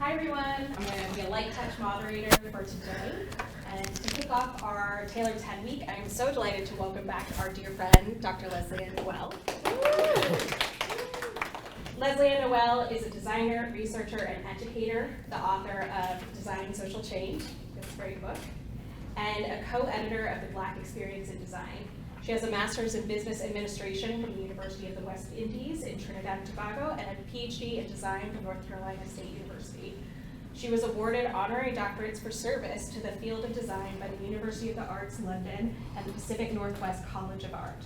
Hi everyone, I'm going to be a light touch moderator for today. And to kick off our Tailored 10 week, I'm so delighted to welcome back our dear friend, Dr. Lesley-Ann Noel. Lesley-Ann Noel is a designer, researcher, and educator, the author of Designing Social Change, this great book, and a co-editor of the Black Experience in Design. She has a master's in business administration from the University of the West Indies in Trinidad and Tobago and a PhD in design from North Carolina State University. She was awarded honorary doctorates for service to the field of design by the University of the Arts London and the Pacific Northwest College of Art.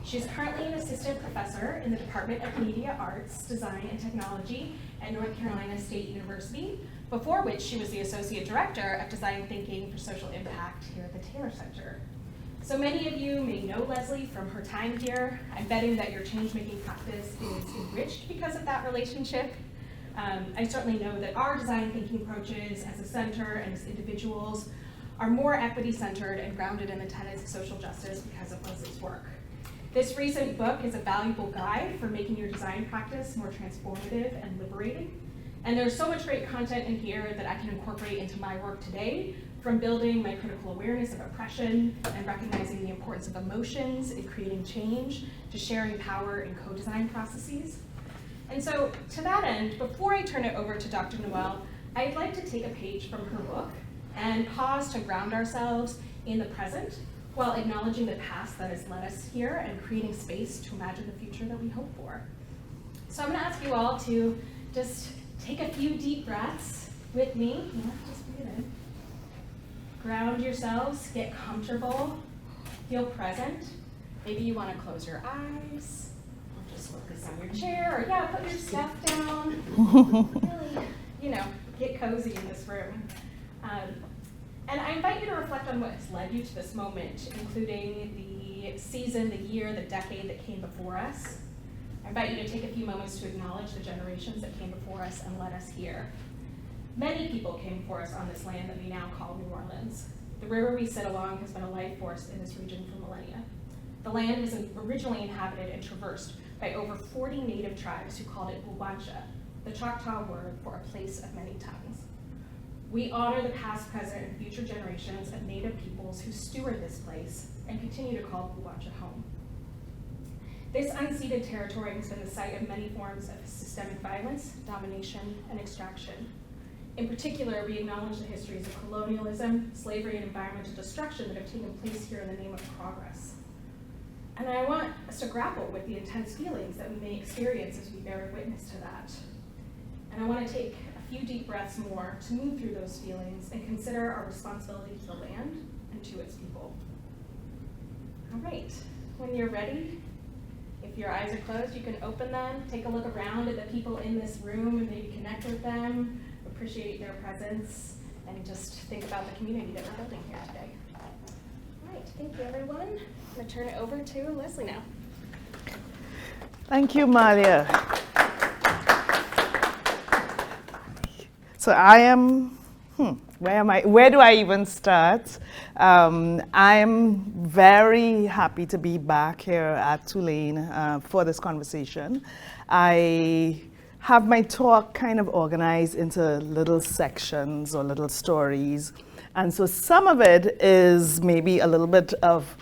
She's currently an assistant professor in the Department of Media Arts, Design, and Technology at North Carolina State University, before which she was the associate director of design thinking for social impact here at the Taylor Center. So many of you may know Lesley from her time here. I'm betting that your change-making practice is enriched because of that relationship. I certainly know that our design thinking approaches as a center and as individuals are more equity-centered and grounded in the tenets of social justice because of Lesley's work. This recent book is a valuable guide for making your design practice more transformative and liberating. And there's so much great content in here that I can incorporate into my work today, from building my critical awareness of oppression and recognizing the importance of emotions in creating change, to sharing power in co-design processes. And so to that end, before I turn it over to Dr. Noel, I'd like to take a page from her book and pause to ground ourselves in the present while acknowledging the past that has led us here and creating space to imagine the future that we hope for. So I'm gonna ask you all to just take a few deep breaths with me. Yeah, just breathe in. Ground yourselves, get comfortable, feel present. Maybe you want to close your eyes, or just focus on your chair, or put your stuff down. Really, get cozy in this room. And I invite you to reflect on what has led you to this moment, including the season, the year, the decade that came before us. I invite you to take a few moments to acknowledge the generations that came before us and led us here. Many people came before us on this land that we now call New Orleans. The river we sit along has been a life force in this region for millennia. The land was originally inhabited and traversed by over 40 native tribes who called it Buwancha, the Choctaw word for a place of many tongues. We honor the past, present, and future generations of native peoples who steward this place and continue to call Buwancha home. This unceded territory has been the site of many forms of systemic violence, domination, and extraction. In particular, we acknowledge the histories of colonialism, slavery, and environmental destruction that have taken place here in the name of progress. And I want us to grapple with the intense feelings that we may experience as we bear witness to that. And I want to take a few deep breaths more to move through those feelings and consider our responsibility to the land and to its people. All right, when you're ready, if your eyes are closed, you can open them, take a look around at the people in this room and maybe connect with them, appreciate their presence, and just think about the community that we're building here today. All right, thank you everyone. I'm gonna turn it over to Lesley now. Thank you, Malia. So I am, where do I even start? I'm very happy to be back here at Tulane for this conversation. I have my talk kind of organized into little sections or little stories. And so some of it is maybe a little bit of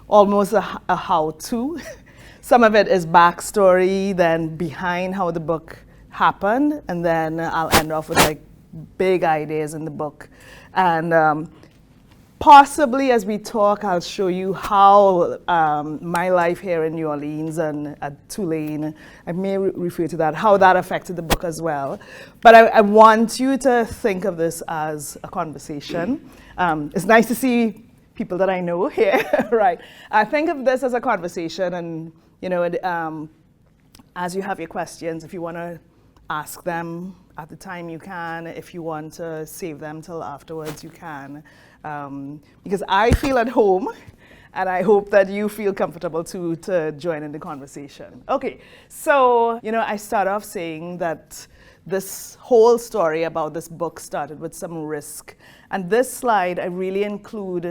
almost a how-to. Some of it is backstory, then behind how the book happened, and then I'll end off with like big ideas in the book. And possibly as we talk, I'll show you how my life here in New Orleans and at Tulane, I may refer to that, how that affected the book as well. But I want you to think of this as a conversation. It's nice to see people that I know here, right? I think of this as a conversation, and as you have your questions, if you want to ask them at the time, you can. If you want to save them till afterwards, you can. Because I feel at home, and I hope that you feel comfortable too to join in the conversation. Okay, so I start off saying that this whole story about this book started with some risk. And this slide, I really include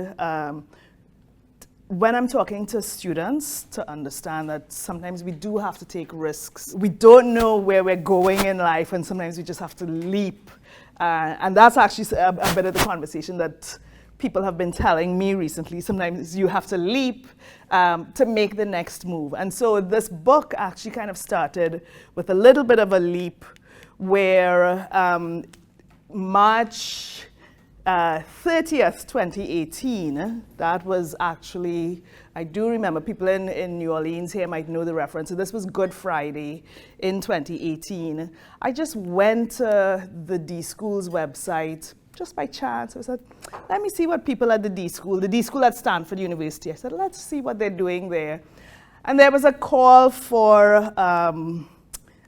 when I'm talking to students to understand that sometimes we do have to take risks. We don't know where we're going in life, and sometimes we just have to leap And that's actually a bit of the conversation that people have been telling me recently. Sometimes you have to leap to make the next move. And so this book actually kind of started with a little bit of a leap where March 30th, 2018, that was actually, I do remember people in New Orleans here might know the reference. So this was Good Friday in 2018. I just went to the D School's website just by chance. I said, let me see what people at the D School at Stanford University, I said, let's see what they're doing there. And there was a call for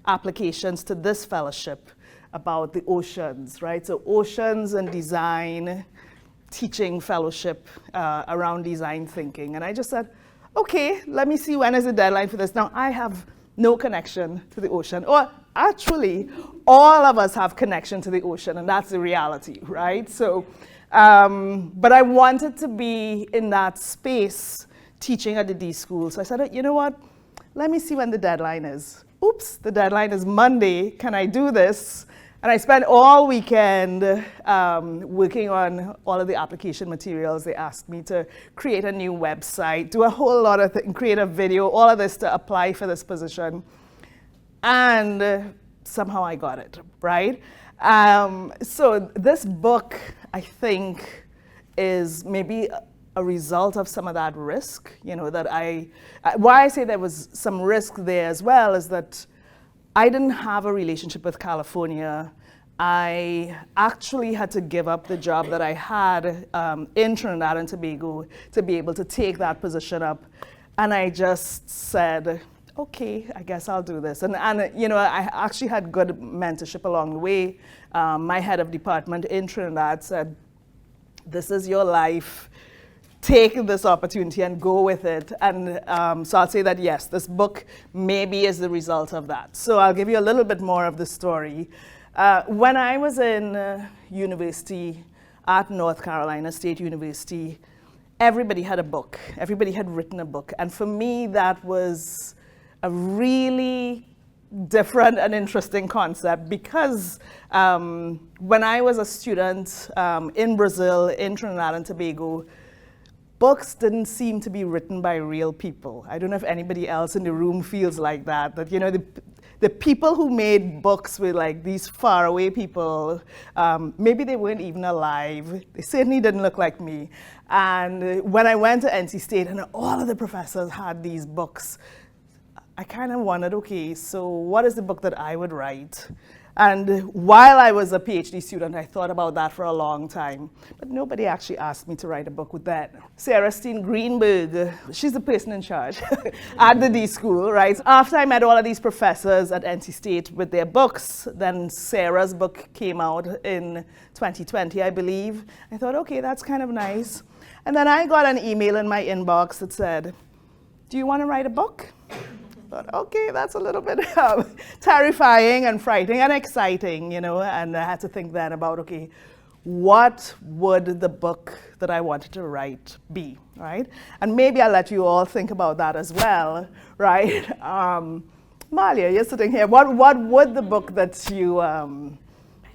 applications to this fellowship about the oceans, right? So oceans and design, teaching fellowship around design thinking. And I just said, okay, let me see when is the deadline for this. Now, I have no connection to the ocean, or actually, all of us have connection to the ocean, and that's the reality, right? So, but I wanted to be in that space teaching at the D School. So I said, you know what? Let me see when the deadline is. Oops, the deadline is Monday. Can I do this? And I spent all weekend working on all of the application materials. They asked me to create a new website, do a whole lot of things, create a video, all of this to apply for this position. And somehow I got it, right? So this book, I think, is maybe a result of some of that risk, you know, that why I say there was some risk there as well is that I didn't have a relationship with California. I actually had to give up the job that I had in Trinidad and Tobago to be able to take that position up. And I just said, okay, I guess I'll do this. And you know, I actually had good mentorship along the way. My head of department in Trinidad said, this is your life. Take this opportunity and go with it. And so I'll say that, yes, this book maybe is the result of that. So I'll give you a little bit more of the story. When I was in university at North Carolina State University, everybody had a book. Everybody had written a book. And for me, that was a really different and interesting concept because when I was a student in Brazil, in Trinidad and Tobago, books didn't seem to be written by real people. I don't know if anybody else in the room feels like that, that, you know, the people who made books were like these faraway people. Maybe they weren't even alive. They certainly didn't look like me. And when I went to NC State and all of the professors had these books, I kind of wondered, okay, so what is the book that I would write? And while I was a PhD student, I thought about that for a long time. But nobody actually asked me to write a book with that. Sarah Steen Greenberg, she's the person in charge at the D School, right? After I met all of these professors at NC State with their books, then Sarah's book came out in 2020, I believe. I thought, okay, that's kind of nice. And then I got an email in my inbox that said, do you want to write a book? Thought, okay, that's a little bit terrifying and frightening and exciting, you know, and I had to think then about, okay, what would the book that I wanted to write be, right? And maybe I'll let you all think about that as well, right? Malia, you're sitting here. What would the book that you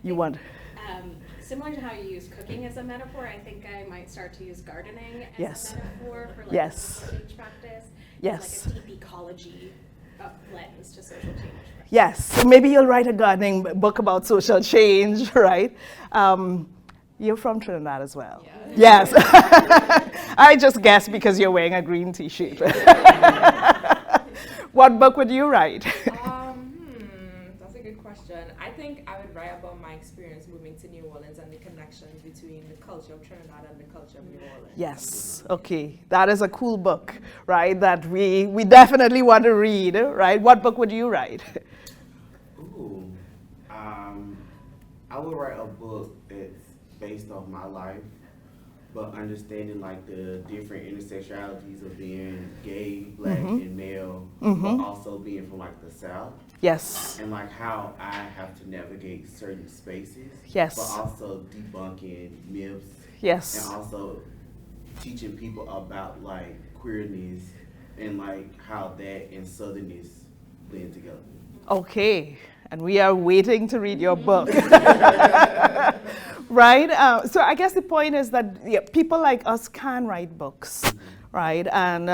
want? Similar to how you use cooking as a metaphor, I think I might start to use gardening as Yes. a metaphor for like Yes. social change practice. Yes. And like a deep ecology lens to social change. Yes, so maybe you'll write a gardening book about social change, right? You're from Trinidad as well. Yeah. Yes. I just guessed because you're wearing a green t-shirt. What book would you write? That's a good question. I think I would write about my experience moving to New Orleans and the connections between the culture of Trinidad and the culture of New Orleans. Yes, okay. That is a cool book, right? That we definitely want to read, right? What book would you write? Ooh, I would write a book that's based off my life, but understanding like the different intersectionalities of being gay, black, and male, but also being from like the South. Yes. And like how I have to navigate certain spaces. Yes. But also debunking myths. Yes. And also teaching people about like queerness and like how that and southernness blend together. Okay. and we are waiting to read your book. Right? So I guess the point is that people like us can write books, right? And,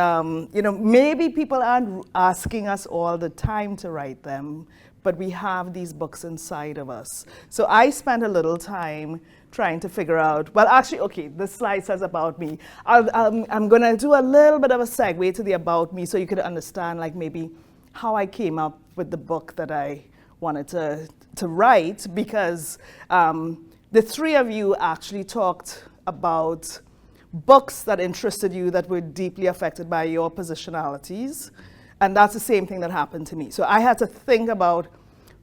maybe people aren't asking us all the time to write them, but we have these books inside of us. So I spent a little time trying to figure out, well, actually, okay, this slide says about me. I'm going to do a little bit of a segue to the about me so you could understand, like, maybe how I came up with the book that I wanted to write, because the three of you actually talked about books that interested you that were deeply affected by your positionalities. And that's the same thing that happened to me. So I had to think about,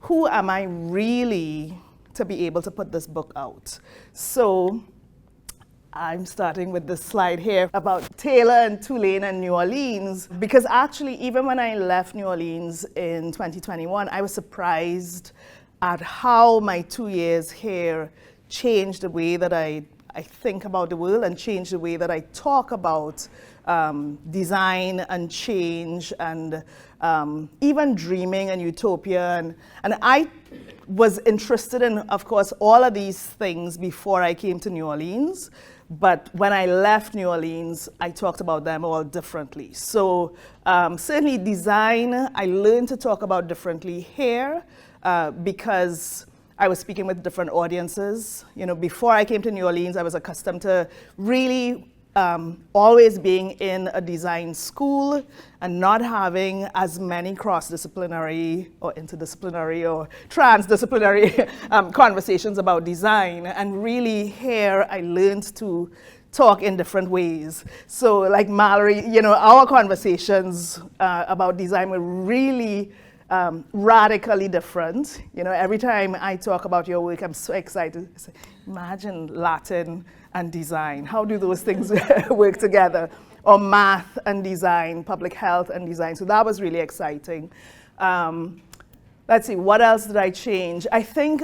who am I really to be able to put this book out? So I'm starting with this slide here about Taylor and Tulane and New Orleans, because actually even when I left New Orleans in 2021, I was surprised at how my 2 years here changed the way that I think about the world and changed the way that I talk about design and change and even dreaming and utopia. And I was interested in, of course, all of these things before I came to New Orleans. But when I left New Orleans, I talked about them all differently. So certainly design, I learned to talk about differently here because I was speaking with different audiences. Before I came to New Orleans, I was accustomed to really always being in a design school and not having as many cross-disciplinary or interdisciplinary or transdisciplinary conversations about design. And really here, I learned to talk in different ways. So like Mallory, our conversations about design were really radically different. Every time I talk about your work, I'm so excited. I say, imagine Latin and design. How do those things work together? Or math and design, public health and design. So that was really exciting. Let's see, what else did I change? I think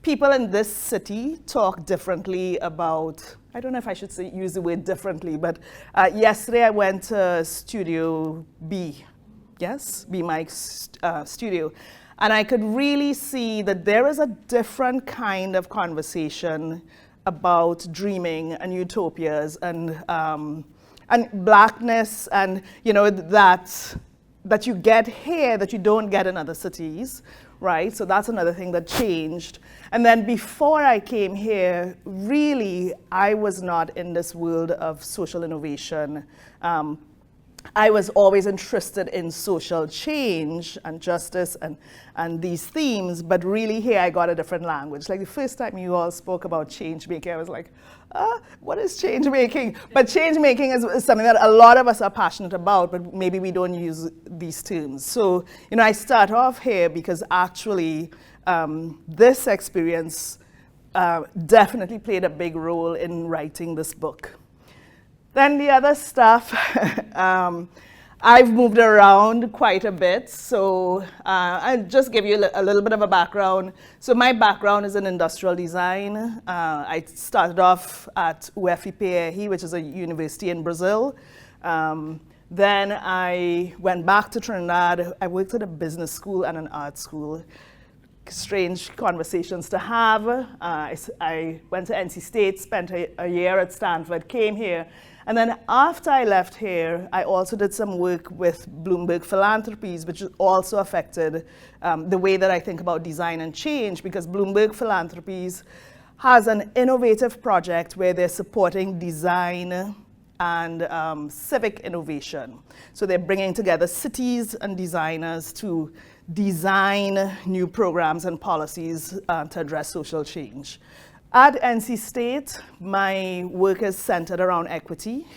people in this city talk differently about, I don't know if I should use the word differently, but yesterday I went to Studio B. Yes, Be Mike's studio. And I could really see that there is a different kind of conversation about dreaming and utopias and blackness and, that you get here that you don't get in other cities, right? So that's another thing that changed. And then before I came here, really, I was not in this world of social innovation. I was always interested in social change and justice and these themes, but really here I got a different language. Like the first time you all spoke about change making, I was like, what is change making? But change making is something that a lot of us are passionate about, but maybe we don't use these terms. So, I start off here because actually this experience definitely played a big role in writing this book. Then the other stuff, I've moved around quite a bit, so I'll just give you a little bit of a background. So my background is in industrial design. I started off at UFPE, which is a university in Brazil. Then I went back to Trinidad. I worked at a business school and an art school. Strange conversations to have. I went to NC State, spent a year at Stanford, came here. And then after I left here, I also did some work with Bloomberg Philanthropies, which also affected the way that I think about design and change, because Bloomberg Philanthropies has an innovative project where they're supporting design and civic innovation. So they're bringing together cities and designers to design new programs and policies to address social change. At NC State, my work is centered around equity,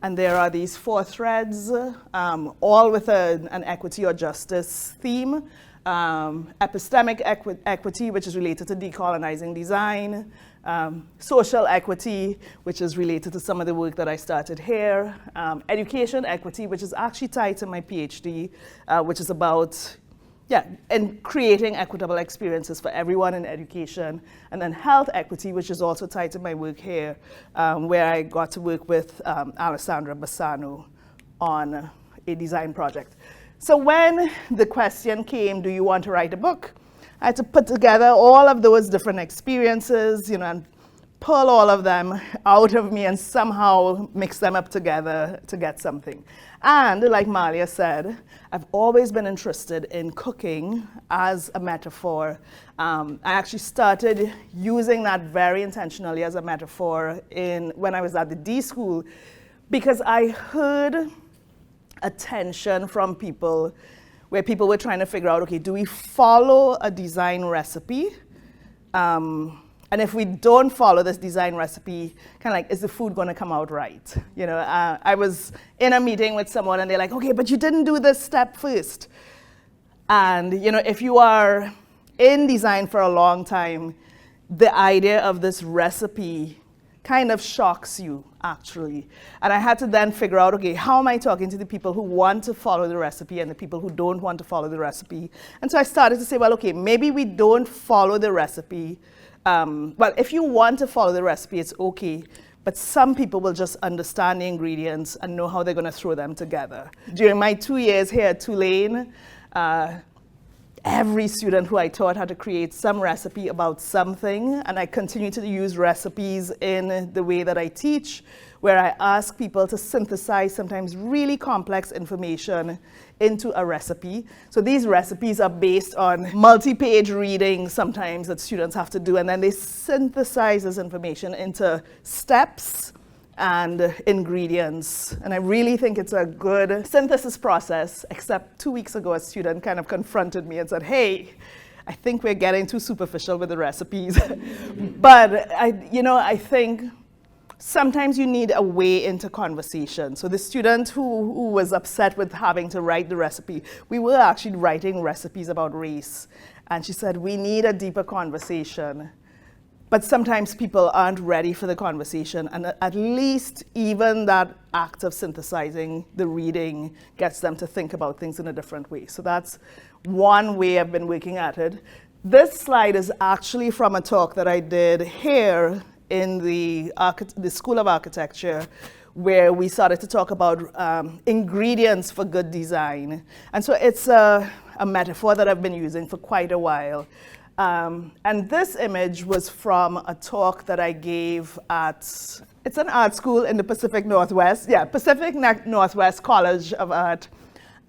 and there are these 4 threads, all with an equity or justice theme. Epistemic equity, which is related to decolonizing design. Social equity, which is related to some of the work that I started here. Education equity, which is actually tied to my PhD, which is about and creating equitable experiences for everyone in education. And then health equity, which is also tied to my work here, where I got to work with Alessandra Bassano on a design project. So when the question came, do you want to write a book? I had to put together all of those different experiences, and pull all of them out of me and somehow mix them up together to get something. And like Malia said, I've always been interested in cooking as a metaphor. I actually started using that very intentionally as a metaphor when I was at the D school, because I heard a tension from people where people were trying to figure out, okay, do we follow a design recipe? And if we don't follow this design recipe, kind of like, is the food going to come out right? I was in a meeting with someone and they're like, okay, but you didn't do this step first. And, if you are in design for a long time, the idea of this recipe kind of shocks you, actually. And I had to then figure out, okay, how am I talking to the people who want to follow the recipe and the people who don't want to follow the recipe? And so I started to say, well, okay, maybe we don't follow the recipe. Well, if you want to follow the recipe, it's okay. But some people will just understand the ingredients and know how they're going to throw them together. During my 2 years here at Tulane, every student who I taught had to create some recipe about something, and I continue to use recipes in the way that I teach, where I ask people to synthesize sometimes really complex information into a recipe. So these recipes are based on multi-page reading sometimes that students have to do, and then they synthesize this information into steps and ingredients. And I really think it's a good synthesis process, except 2 weeks ago a student kind of confronted me and said, hey, I think we're getting too superficial with the recipes. But I think sometimes you need a way into conversation. So the student who was upset with having to write the recipe, we were actually writing recipes about race. And she said, we need a deeper conversation. But sometimes people aren't ready for the conversation, and at least even that act of synthesizing the reading gets them to think about things in a different way. So that's one way I've been working at it. This slide is actually from a talk that I did here in the School of Architecture, where we started to talk about ingredients for good design. And so it's a metaphor that I've been using for quite a while. And this image was from a talk that I gave it's an art school in the Pacific Northwest, Pacific Northwest College of Art.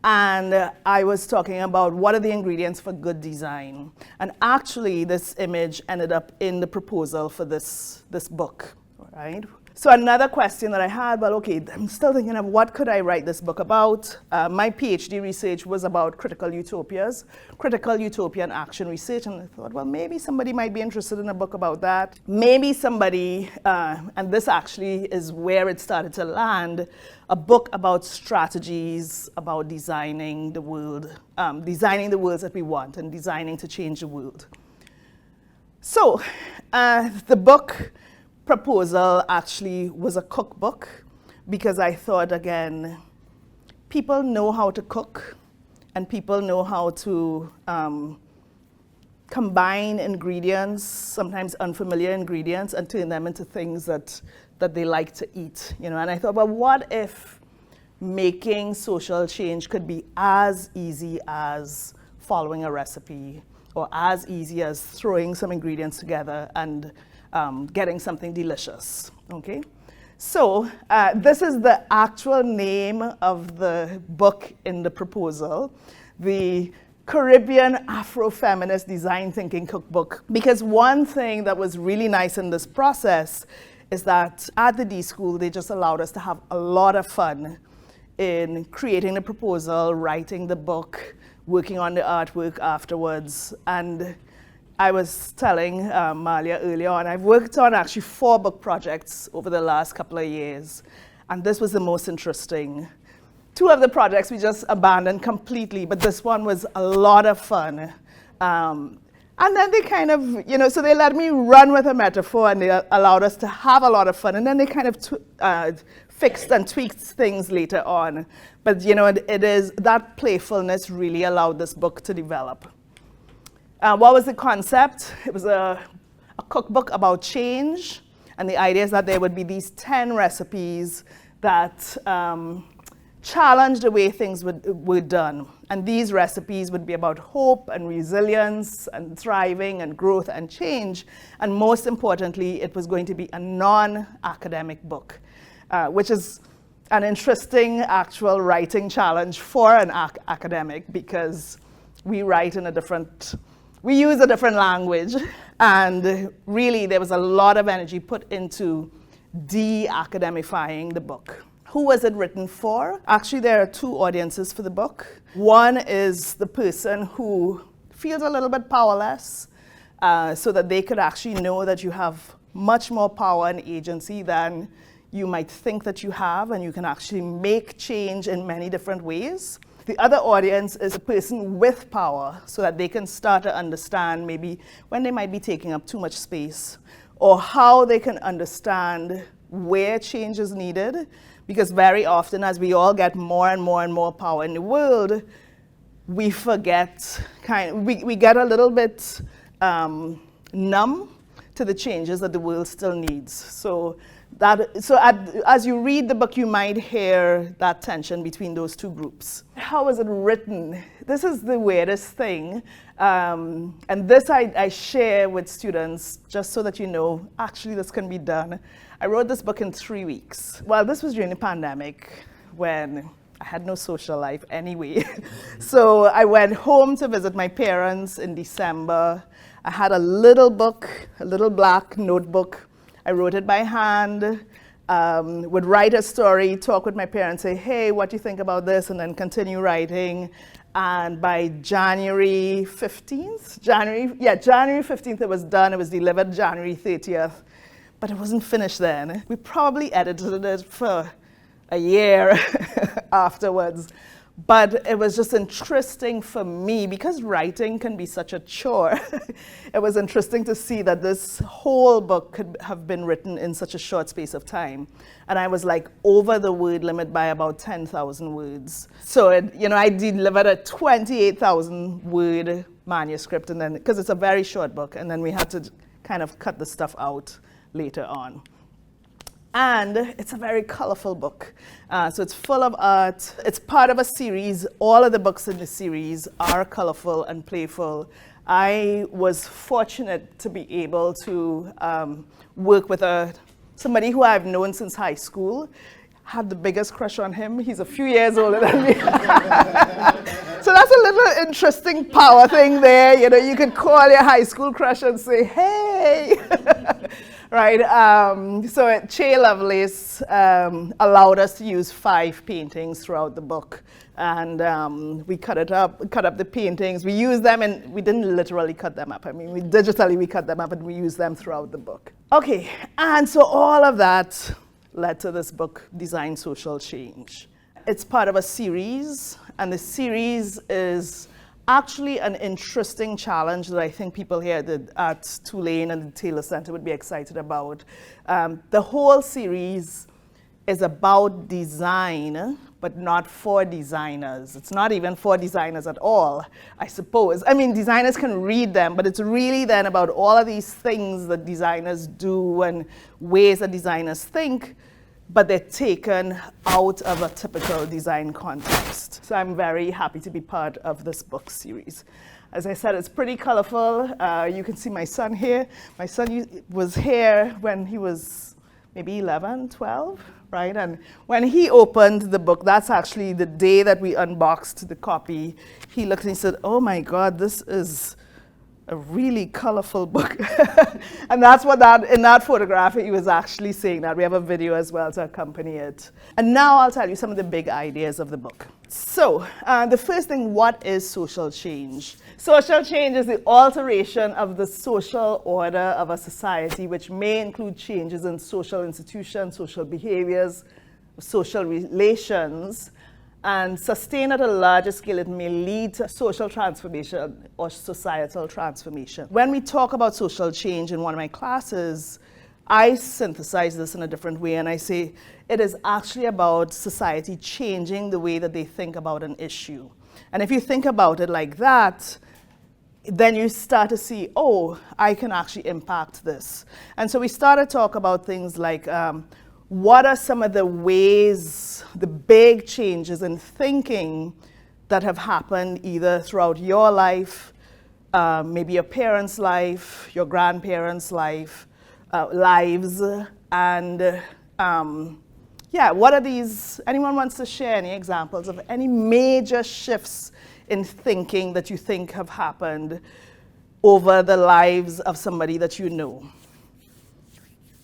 And I was talking about what are the ingredients for good design. And actually, this image ended up in the proposal for this book, right? So another question that I had, well, okay, I'm still thinking of what could I write this book about. My PhD research was about critical utopias, critical utopian action research, and I thought, well, maybe somebody might be interested in a book about that. Maybe somebody, and this actually is where it started to land, a book about strategies, about designing the world, designing the worlds that we want and designing to change the world. So the book proposal actually was a cookbook, because I thought, again, people know how to cook and people know how to combine ingredients, sometimes unfamiliar ingredients, and turn them into things that they like to eat. And I thought, well, what if making social change could be as easy as following a recipe, or as easy as throwing some ingredients together and getting something delicious, okay? So this is the actual name of the book in the proposal, the Caribbean Afro-Feminist Design Thinking Cookbook. Because one thing that was really nice in this process is that at the D School, they just allowed us to have a lot of fun in creating the proposal, writing the book, working on the artwork afterwards. And I was telling Malia earlier on, I've worked on actually 4 book projects over the last couple of years, and this was the most interesting. 2 of the projects we just abandoned completely, but this one was a lot of fun. And then they kind of, so they let me run with a metaphor, and they allowed us to have a lot of fun, and then they kind of fixed and tweaked things later on. But it is that playfulness really allowed this book to develop. What was the concept? It was a cookbook about change, and the idea is that there would be these 10 recipes that challenge the way things were done. And these recipes would be about hope and resilience and thriving and growth and change. And most importantly, it was going to be a non-academic book, which is an interesting actual writing challenge for an academic, because we write in we use a different language. And really, there was a lot of energy put into de-academifying the book. Who was it written for? Actually, there are two audiences for the book. One is the person who feels a little bit powerless, so that they could actually know that you have much more power and agency than you might think that you have, and you can actually make change in many different ways. The other audience is a person with power, so that they can start to understand maybe when they might be taking up too much space, or how they can understand where change is needed. Because very often, as we all get more and more and more power in the world, we forget, we get a little bit numb to the changes that the world still needs. So as you read the book, you might hear that tension between those two groups. How is it written? This is the weirdest thing. And this I share with students just so that you know, actually this can be done. I wrote this book in 3 weeks. Well, this was during the pandemic when I had no social life anyway. So I went home to visit my parents in December. I had a little book, a little black notebook. I wrote it by hand, would write a story, talk with my parents, say, hey, what do you think about this? And then continue writing. And by January 15th, January 15th it was done. It was delivered January 30th. But it wasn't finished then. We probably edited it for a year afterwards. But it was just interesting for me, because writing can be such a chore. It was interesting to see that this whole book could have been written in such a short space of time. And I was like over the word limit by about 10,000 words. So I delivered a 28,000 word manuscript, and then, because it's a very short book, and then we had to kind of cut the stuff out later on. And it's a very colorful book. So it's full of art. It's part of a series. All of the books in the series are colorful and playful. I was fortunate to be able to work with somebody who I've known since high school. Had the biggest crush on him. He's a few years older than me. So that's a little interesting power thing there. You could call your high school crush and say, hey. Right, so Che Lovelace allowed us to use 5 paintings throughout the book. And we cut up the paintings. We used them, and we didn't literally cut them up. I mean, digitally we cut them up, and we used them throughout the book. Okay, and so all of that led to this book, Design Social Change. It's part of a series, and the series is actually an interesting challenge that I think people here at Tulane and the Taylor Center would be excited about. The whole series is about design, but not for designers. It's not even for designers at all, I suppose. I mean, designers can read them, but it's really then about all of these things that designers do and ways that designers think, but they're taken out of a typical design context. So I'm very happy to be part of this book series. As I said, it's pretty colorful. You can see my son here. My son was here when he was maybe 11, 12, right? And when he opened the book, that's actually the day that we unboxed the copy. He looked and he said, oh my God, this is a really colorful book. And that's what in that photograph, he was actually saying that. We have a video as well to accompany it. And now I'll tell you some of the big ideas of the book. So the first thing, what is social change? Social change is the alteration of the social order of a society, which may include changes in social institutions, social behaviors, social relations, and sustained at a larger scale, it may lead to social transformation or societal transformation. When we talk about social change in one of my classes, I synthesize this in a different way, and I say it is actually about society changing the way that they think about an issue. And if you think about it like that, then you start to see, oh, I can actually impact this. And so we started to talk about things like what are some of the ways, the big changes in thinking that have happened either throughout your life, maybe your parents' life, your grandparents' lives, and yeah, what are these, anyone wants to share any examples of any major shifts in thinking that you think have happened over the lives of somebody that you know?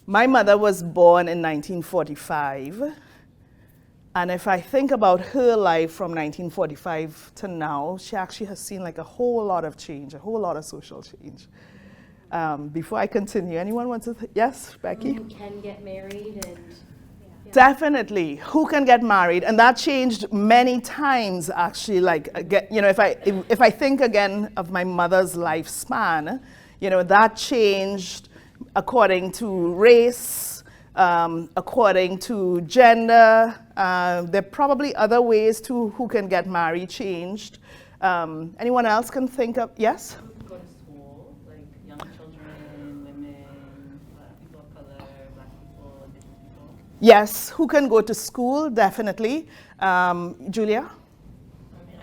My mother was born in 1945, and if I think about her life from 1945 to now, she actually has seen like a whole lot of change, a whole lot of social change. Before I continue, anyone want to, yes, Becky? Who can get married and... Definitely, who can get married, and that changed many times actually. Like, you know, if I think again of my mother's lifespan, you know, that changed according to race, according to gender. There are probably other ways to who can get married changed. Anyone else can think of, yes? Go to school, like young children, women, people of color, black people, indigenous people. Yes, who can go to school, definitely. Julia? I mean,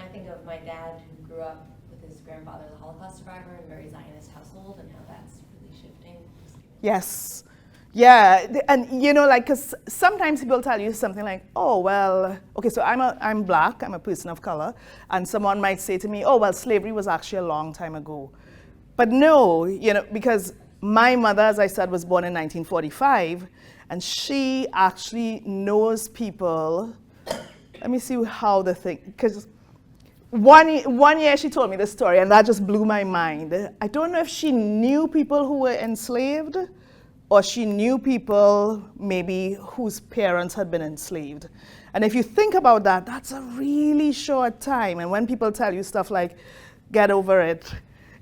I think of my dad who grew up with his grandfather, the Holocaust survivor, in a very Zionist household, and how that's really shifting. Yes. Yeah, and you know, like, cause sometimes people tell you something like, oh, well, okay, so I'm black, I'm a person of color, and someone might say to me, oh, well, slavery was actually a long time ago. But no, you know, because my mother, as I said, was born in 1945, and she actually knows people. Let me see how the thing, because one year she told me this story, and that just blew my mind. I don't know if she knew people who were enslaved, or she knew people maybe whose parents had been enslaved. And if you think about that, that's a really short time. And when people tell you stuff like, get over it,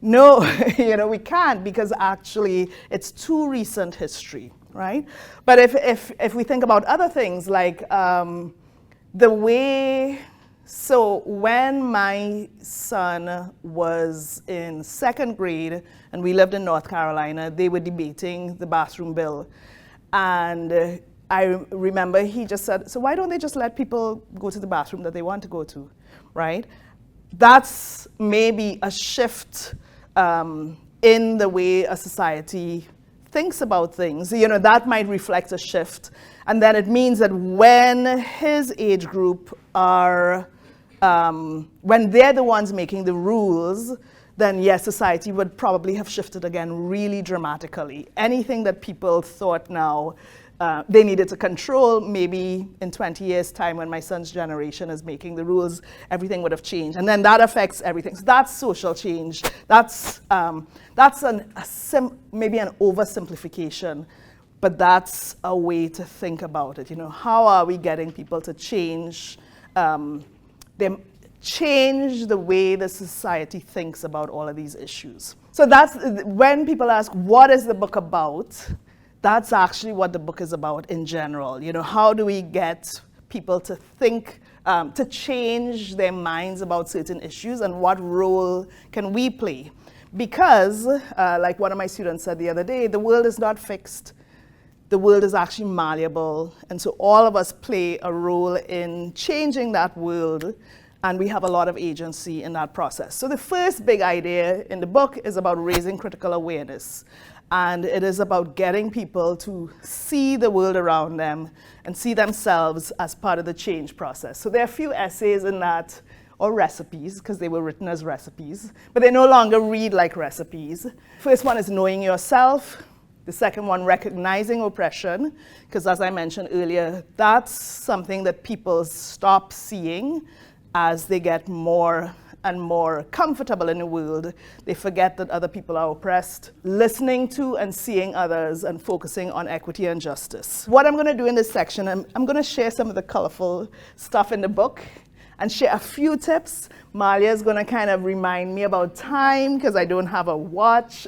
no, you know, we can't, because actually it's too recent history, right? But if we think about other things, like the way, so when my son was in second grade and we lived in North Carolina, they were debating the bathroom bill. And I remember he just said, so why don't they just let people go to the bathroom that they want to go to, right? That's maybe a shift in the way a society thinks about things. You know, that might reflect a shift. And then it means that when his age group are, when they're the ones making the rules, then yes, society would probably have shifted again really dramatically. Anything that people thought now they needed to control, maybe in 20 years' time when my son's generation is making the rules, everything would have changed. And then that affects everything. So that's social change. That's maybe an oversimplification, but that's a way to think about it. You know, how are we getting people to change change the way the society thinks about all of these issues? So that's when people ask, what is the book about? That's actually what the book is about in general. You know, how do we get people to think, to change their minds about certain issues, and what role can we play? Because, like one of my students said the other day, the world is not fixed. The world is actually malleable, and so all of us play a role in changing that world, and we have a lot of agency in that process. So the first big idea in the book is about raising critical awareness. And it is about getting people to see the world around them and see themselves as part of the change process. So there are a few essays in that, or recipes, because they were written as recipes, but they no longer read like recipes. First one is knowing yourself. The second one, recognizing oppression, because as I mentioned earlier, that's something that people stop seeing as they get more and more comfortable in the world. They forget that other people are oppressed. Listening to and seeing others and focusing on equity and justice. What I'm gonna do in this section, I'm gonna share some of the colorful stuff in the book and share a few tips. Malia's gonna kind of remind me about time because I don't have a watch.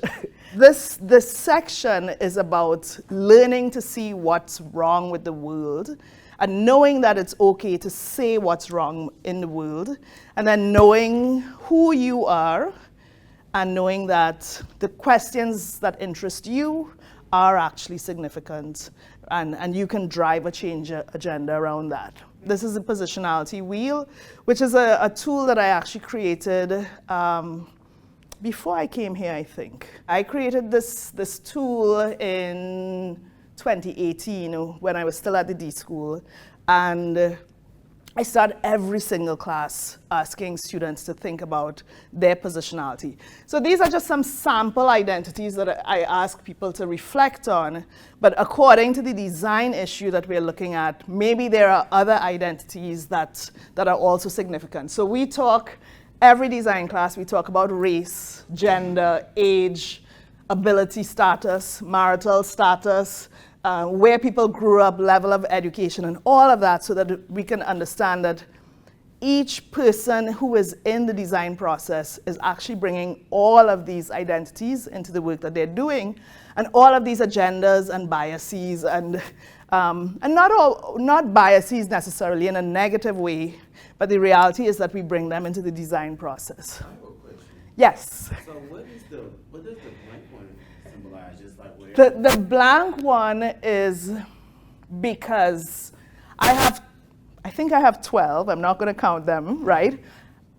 This section is about learning to see what's wrong with the world, and knowing that it's okay to say what's wrong in the world, and then knowing who you are, and knowing that the questions that interest you are actually significant, and you can drive a change agenda around that. This is a positionality wheel, which is a tool that I actually created before I came here, I think. I created this tool in 2018 when I was still at the D school, and I started every single class asking students to think about their positionality. So these are just some sample identities that I ask people to reflect on, but according to the design issue that we're looking at, maybe there are other identities that are also significant. So we talk, every design class, we talk about race, gender, age, ability status, marital status, where people grew up, level of education, and all of that, so that we can understand that each person who is in the design process is actually bringing all of these identities into the work that they're doing, and all of these agendas and biases, and not biases necessarily in a negative way, but the reality is that we bring them into the design process. I have a question. Yes. So what does the blank one symbolize? Just like whatever. The blank one is because I think I have 12, I'm not going to count them, right?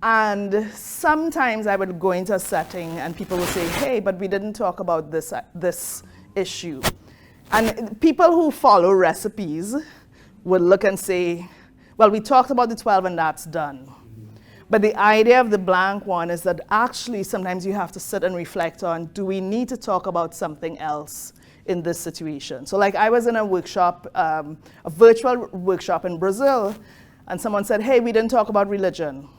And sometimes I would go into a setting and people would say, hey, but we didn't talk about this issue. And people who follow recipes would look and say, well, we talked about the 12 and that's done. But the idea of the blank one is that actually sometimes you have to sit and reflect on, do we need to talk about something else in this situation? So like I was in a workshop, a virtual workshop in Brazil, and someone said, hey, we didn't talk about religion.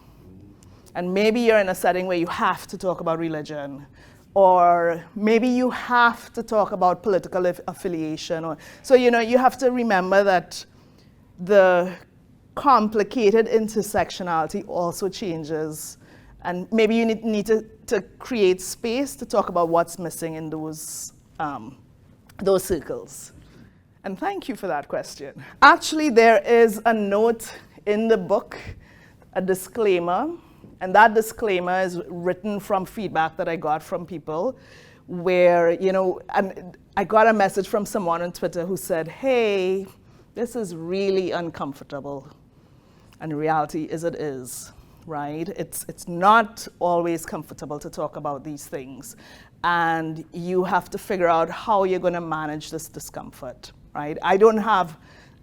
And maybe you're in a setting where you have to talk about religion, or maybe you have to talk about political affiliation. So, you know, you have to remember that the complicated intersectionality also changes, and maybe you need to create space to talk about what's missing in those circles. And thank you for that question. Actually, there is a note in the book, a disclaimer, and that disclaimer is written from feedback that I got from people where, you know, and I got a message from someone on Twitter who said, hey, this is really uncomfortable. And the reality is it is, right? It's not always comfortable to talk about these things. And you have to figure out how you're going to manage this discomfort, right? I don't have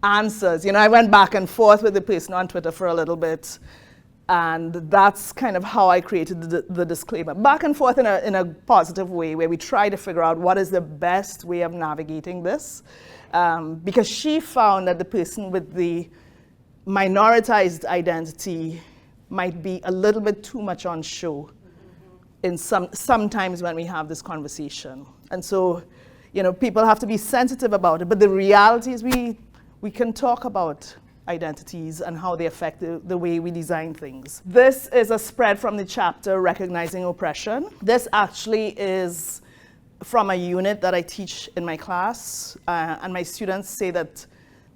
answers. You know, I went back and forth with the person on Twitter for a little bit, and that's kind of how I created the disclaimer. Back and forth in a positive way, where we try to figure out what is the best way of navigating this. Because she found that the person with the minoritized identity might be a little bit too much on show in sometimes when we have this conversation. And so, you know, people have to be sensitive about it, but the reality is we can talk about identities and how they affect the way we design things. This is a spread from the chapter Recognizing Oppression. This actually is from a unit that I teach in my class, and my students say that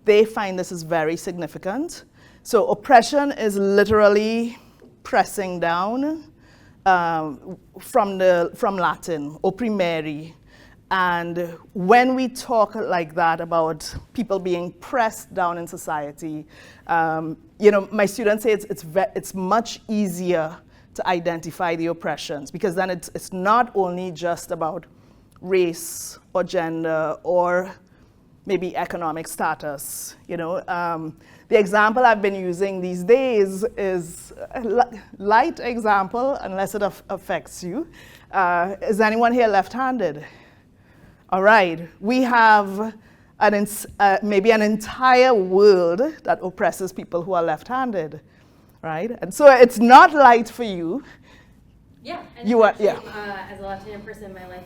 they find this is very significant. So oppression is literally pressing down, from Latin, opprimere. And when we talk like that about people being pressed down in society, you know, my students say it's much easier to identify the oppressions, because then it's not only just about race or gender or maybe economic status, you know. The example I've been using these days is a light example, unless it affects you. Is anyone here left-handed? All right, we have maybe an entire world that oppresses people who are left-handed, right? And so it's not light for you. Yeah, and You are, actually, yeah. As a left-handed person, my life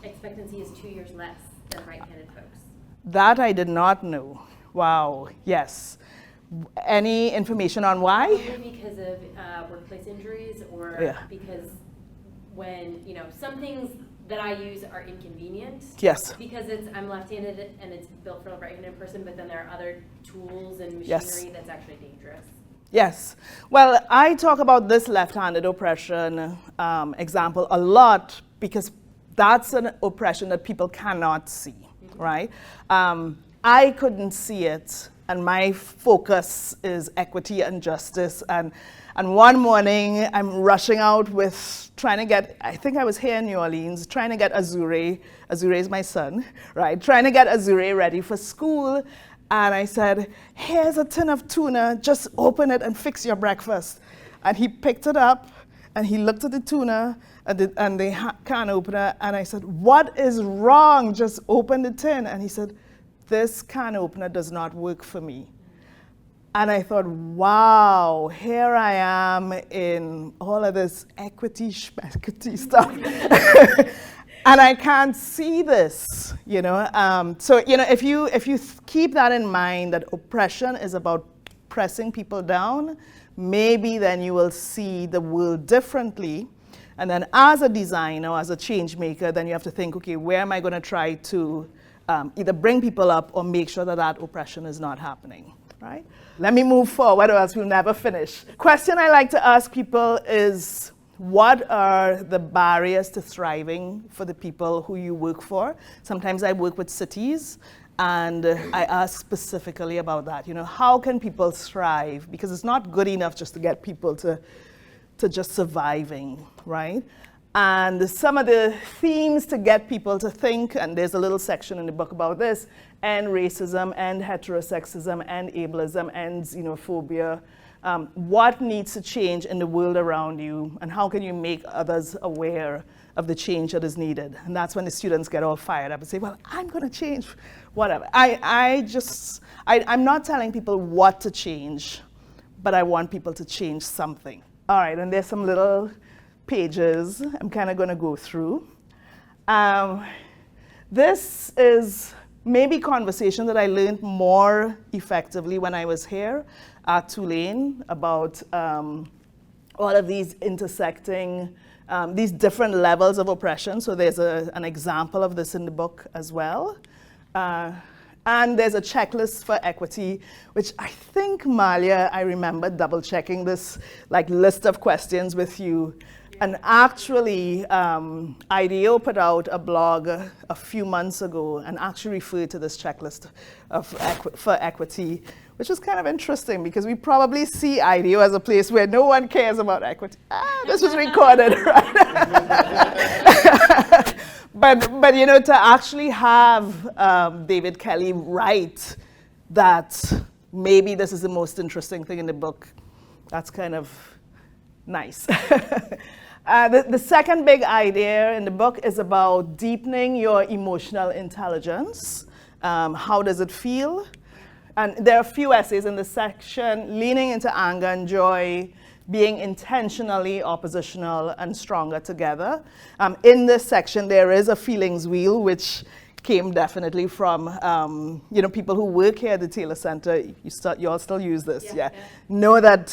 expectancy is 2 years less than right-handed folks. That I did not know. Wow, yes. Any information on why? Probably because of workplace injuries, or Yeah. because when, you know, some things that I use are inconvenient. Yes. Because I'm left-handed and it's built for a right-handed person, but then there are other tools and machinery Yes. that's actually dangerous. Yes. Well, I talk about this left-handed oppression example a lot because that's an oppression that people cannot see. right? I couldn't see it, and my focus is equity and justice. And one morning, I'm rushing out with trying to get, I think I was here in New Orleans, trying to get Azure is my son, right? Trying to get Azure ready for school. And I said, here's a tin of tuna, just open it and fix your breakfast. And he picked it up, and he looked at the tuna and the can opener, and I said, what is wrong? Just open the tin. And he said, this can opener does not work for me. And I thought, wow, here I am in all of this equity stuff. And I can't see this, you know. So, you know, if you keep that in mind, that oppression is about pressing people down, maybe then you will see the world differently. And then as a designer, as a change maker, then you have to think, okay, where am I going to try to either bring people up or make sure that that oppression is not happening, right? Let me move forward or else we'll never finish. Question I like to ask people is, what are the barriers to thriving for the people who you work for? Sometimes I work with cities, and I ask specifically about that. You know, how can people thrive? Because it's not good enough just to get people to just surviving, right? And some of the themes to get people to think, and there's a little section in the book about this, end racism, end heterosexism, end ableism, end xenophobia. What needs to change in the world around you, and how can you make others aware of the change that is needed? And that's when the students get all fired up and say, well, I'm going to change whatever. I'm not telling people what to change, but I want people to change something. All right, and there's some little pages I'm kind of going to go through. This is maybe conversation that I learned more effectively when I was here at Tulane about all of these intersecting, these different levels of oppression. So there's an example of this in the book as well. And there's a checklist for equity, which I think, Malia, I remember double checking this like list of questions with you. And actually, IDEO put out a blog a few months ago and actually referred to this checklist for equity, which was kind of interesting because we probably see IDEO as a place where no one cares about equity. This was recorded, right? But you know, to actually have David Kelly write that maybe this is the most interesting thing in the book, that's kind of nice. The second big idea in the book is about deepening your emotional intelligence. How does it feel? And there are a few essays in this section: leaning into anger and joy, being intentionally oppositional and stronger together. In this section, there is a feelings wheel, which came definitely from you know, people who work here at the Taylor Center. You all still use this, yeah. Know that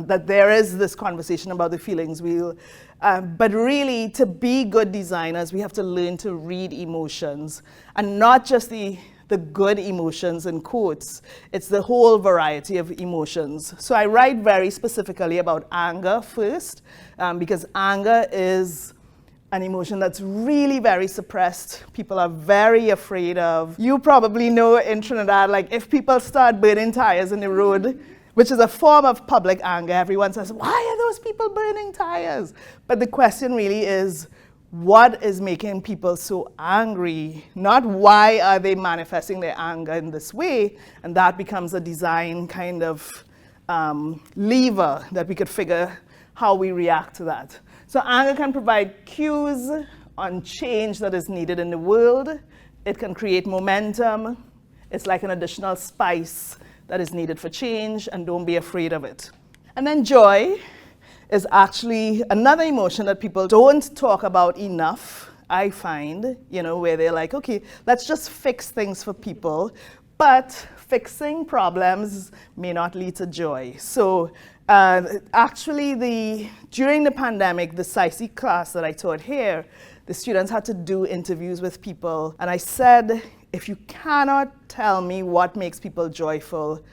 that there is this conversation about the feelings wheel. But really, to be good designers, we have to learn to read emotions, and not just the good emotions in quotes. It's the whole variety of emotions. So I write very specifically about anger first, because anger is an emotion that's really very suppressed. People are very afraid of. You probably know in Trinidad, like if people start burning tires in the road, which is a form of public anger, everyone says, why are those people burning tires? But the question really is, what is making people so angry? Not why are they manifesting their anger in this way? And that becomes a design kind of lever that we could figure how we react to that. So anger can provide cues on change that is needed in the world. It can create momentum. It's like an additional spice that is needed for change, and don't be afraid of it. And then joy is actually another emotion that people don't talk about enough, I find, you know, where they're like, okay, let's just fix things for people, but fixing problems may not lead to joy. So actually, during the pandemic, the SciC class that I taught here, the students had to do interviews with people, and I said, if you cannot tell me what makes people joyful,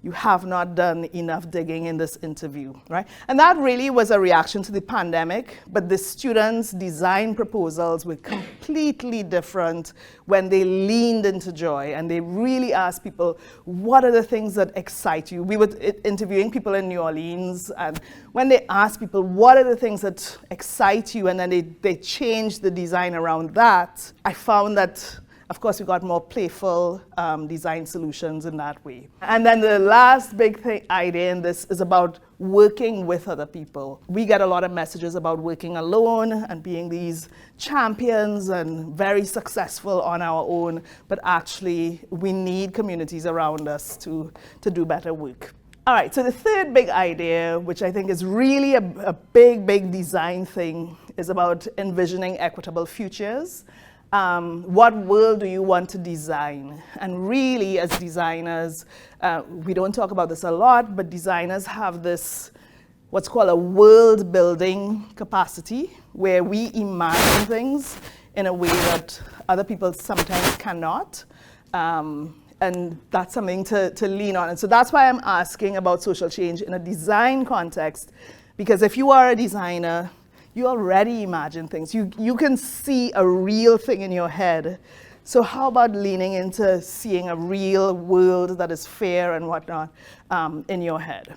you have not done enough digging in this interview, right? And that really was a reaction to the pandemic, but the students' design proposals were completely different when they leaned into joy and they really asked people, what are the things that excite you? We were interviewing people in New Orleans, and when they asked people, what are the things that excite you? And then they changed the design around that. I found that, of course, we got more playful design solutions in that way. And then the last big idea in this is about working with other people. We get a lot of messages about working alone and being these champions and very successful on our own, but actually we need communities around us to do better work. All right, so the third big idea, which I think is really a big design thing, is about envisioning equitable futures. What world do you want to design? And really, as designers, we don't talk about this a lot, but designers have this, what's called a world building capacity, where we imagine things in a way that other people sometimes cannot. And that's something to lean on. And so that's why I'm asking about social change in a design context, because if you are a designer, you already imagine things. You can see a real thing in your head. So how about leaning into seeing a real world that is fair and whatnot in your head?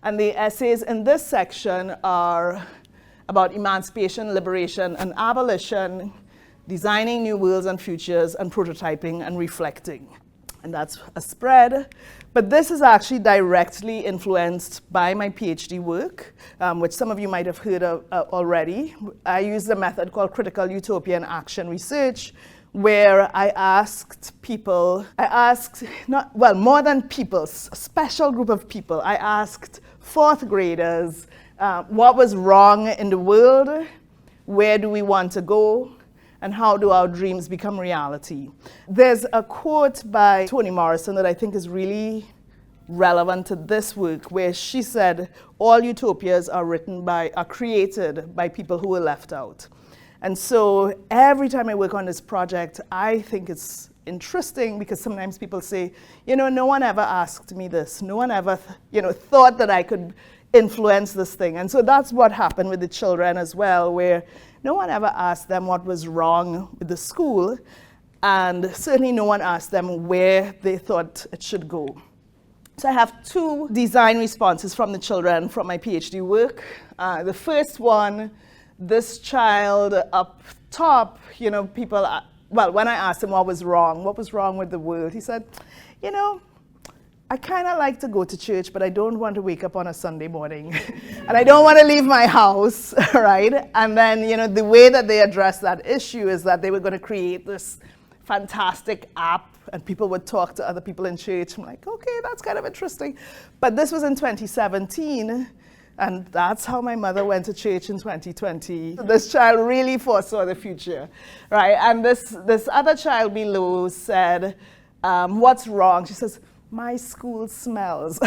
And the essays in this section are about emancipation, liberation, and abolition, designing new worlds and futures, and prototyping and reflecting. And that's a spread. But this is actually directly influenced by my PhD work, which some of you might have heard of already. I used a method called critical utopian action research, where I asked people, more than people, a special group of people. I asked fourth graders what was wrong in the world, where do we want to go, and how do our dreams become reality? There's a quote by Toni Morrison that I think is really relevant to this work, where she said, all utopias are created by people who were left out. And so every time I work on this project, I think it's interesting because sometimes people say, no one ever asked me this. No one ever, thought that I could influence this thing. And so that's what happened with the children as well, where no one ever asked them what was wrong with the school, and certainly no one asked them where they thought it should go. So I have two design responses from the children from my PhD work. The first one, this child up top, people, when I asked him what was wrong with the world, he said, I kind of like to go to church, but I don't want to wake up on a Sunday morning. And I don't want to leave my house, right? And then, the way that they addressed that issue is that they were going to create this fantastic app, and people would talk to other people in church. I'm like, okay, that's kind of interesting. But this was in 2017, and that's how my mother went to church in 2020. This child really foresaw the future, right? And this other child below said, what's wrong? She says, my school smells.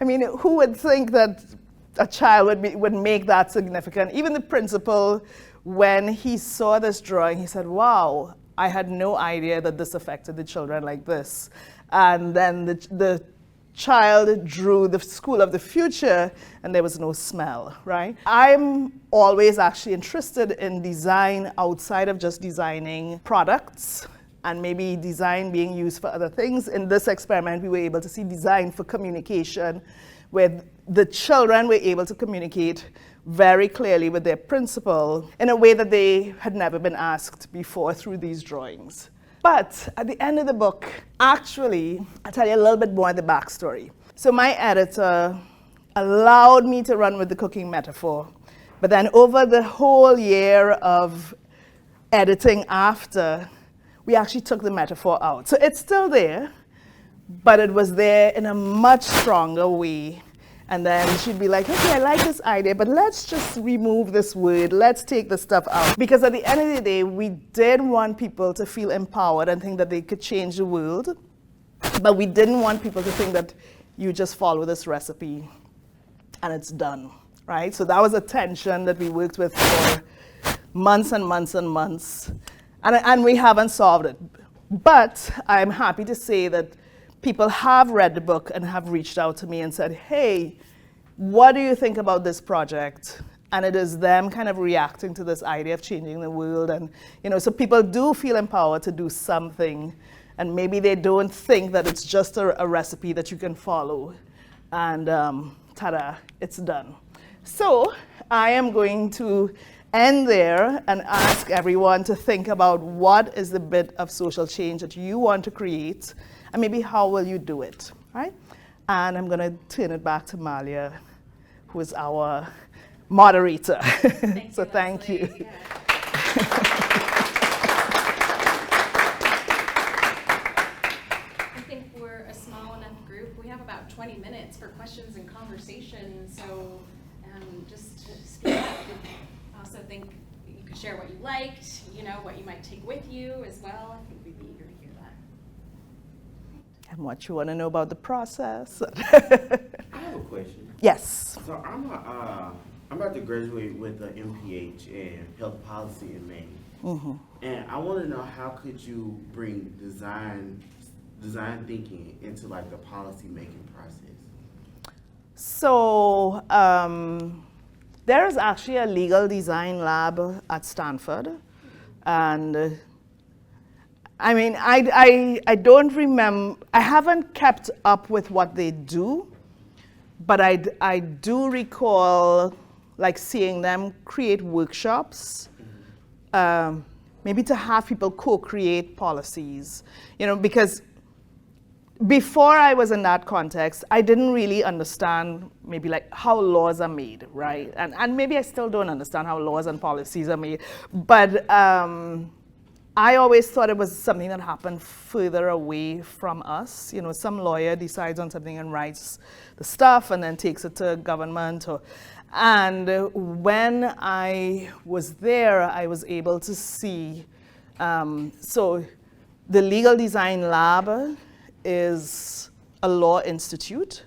I mean, who would think that a child would make that significant? Even the principal, when he saw this drawing, he said, wow, I had no idea that this affected the children like this. And then the child drew the school of the future, and there was no smell, right? I'm always actually interested in design outside of just designing products, and maybe design being used for other things. In this experiment, we were able to see design for communication, where the children were able to communicate very clearly with their principal in a way that they had never been asked before through these drawings. But at the end of the book, actually, I'll tell you a little bit more of the backstory. So my editor allowed me to run with the cooking metaphor, but then over the whole year of editing after, we actually took the metaphor out. So it's still there, but it was there in a much stronger way. And then she'd be like, okay, I like this idea, but let's just remove this word. Let's take this stuff out. Because at the end of the day, we did want people to feel empowered and think that they could change the world. But we didn't want people to think that you just follow this recipe and it's done, right? So that was a tension that we worked with for months and months and months. And we haven't solved it. But I'm happy to say that people have read the book and have reached out to me and said, hey, what do you think about this project? And it is them kind of reacting to this idea of changing the world. And, so people do feel empowered to do something. And maybe they don't think that it's just a recipe that you can follow. And ta-da, it's done. So I am going to end there and ask everyone to think about what is the bit of social change that you want to create, and maybe how will you do it, right? And I'm going to turn it back to Malia, who is our moderator. So thank you. Yeah. I think we're a small enough group. We have about 20 minutes for questions and conversation. So just to speak up, I also think you could share what you liked, what you might take with you as well. I think we'd be eager to hear that. And what you want to know about the process. I have a question. Yes. So I'm about to graduate with an MPH in health policy in May. Mm-hmm. And I want to know, how could you bring design thinking into like the policy making process? So there is actually a legal design lab at Stanford. And I mean, I don't remember, I haven't kept up with what they do, but I do recall like seeing them create workshops, maybe to have people co-create policies, because before I was in that context, I didn't really understand maybe like how laws are made, right? And maybe I still don't understand how laws and policies are made, but I always thought it was something that happened further away from us. Some lawyer decides on something and writes the stuff and then takes it to government. And when I was there, I was able to see, so the Legal Design Lab is a law institute,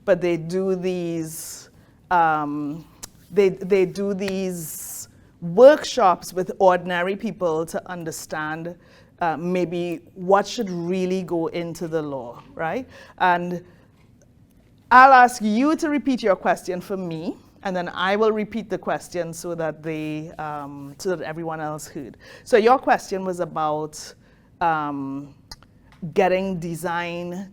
but they do these, they do these workshops with ordinary people to understand maybe what should really go into the law, right? And I'll ask you to repeat your question for me, and then I will repeat the question so that so that everyone else heard. So your question was about getting design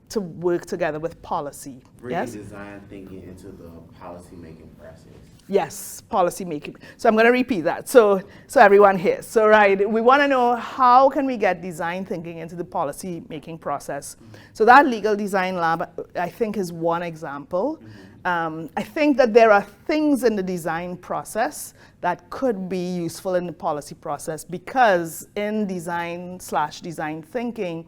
to work together with policy. Bringing Yes? design thinking into the policy making process. Yes, policy making. So I'm going to repeat that so everyone hears. So right, we want to know how can we get design thinking into the policy making process. So that Legal Design Lab, I think, is one example. I think that there are things in the design process that could be useful in the policy process, because in design/design thinking,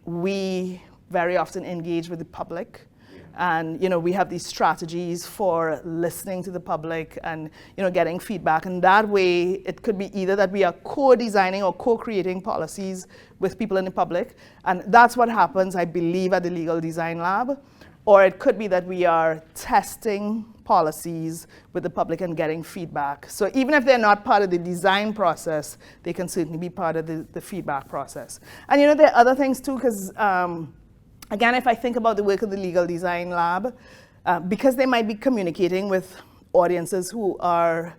we very often engage with the public. And we have these strategies for listening to the public and getting feedback. And that way, it could be either that we are co-designing or co-creating policies with people in the public, and that's what happens, I believe, at the Legal Design Lab. Or it could be that we are testing policies with the public and getting feedback. So even if they're not part of the design process, they can certainly be part of the feedback process. And there are other things too, because again, if I think about the work of the Legal Design Lab, because they might be communicating with audiences who are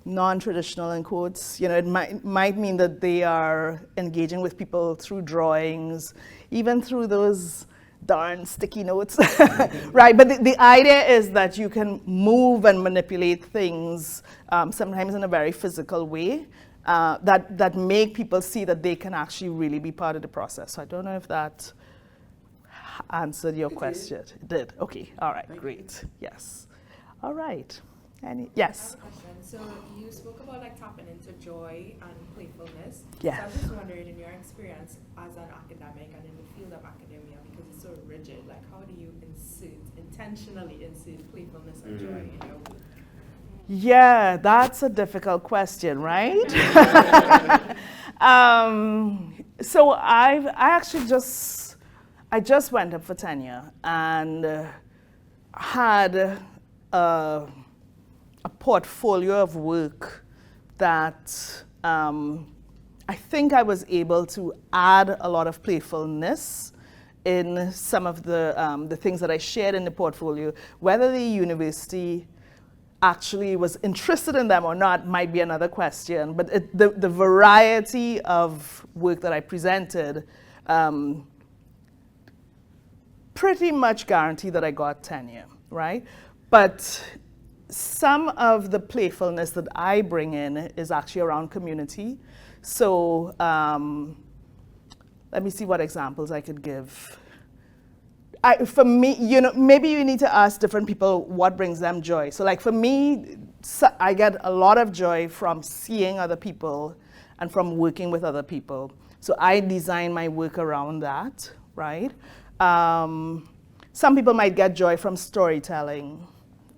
non-traditional, in quotes, it might mean that they are engaging with people through drawings, even through those darn sticky notes, right? But the idea is that you can move and manipulate things, sometimes in a very physical way, that make people see that they can actually really be part of the process. So I don't know if that answered your question. It did. Okay. All right. Great. Yes. All right. Yes. I have a question. So you spoke about like tapping into joy and playfulness. Yes. So I'm just wondering, in your experience as an academic and in the field of academia, because it's so rigid, like how do you intentionally insert playfulness and joy in your work? Yeah, that's a difficult question, right? So I just went up for tenure and had a portfolio of work that I I think I was able to add a lot of playfulness in some of the things that I shared in the portfolio. Whether the university actually was interested in them or not might be another question, but the variety of work that I presented pretty much guaranteed that I got tenure, right? But some of the playfulness that I bring in is actually around community. So let me see what examples I could give. For me, you know, maybe you need to ask different people what brings them joy. So like for me, I get a lot of joy from seeing other people and from working with other people. So I design my work around that, right? Some people might get joy from storytelling,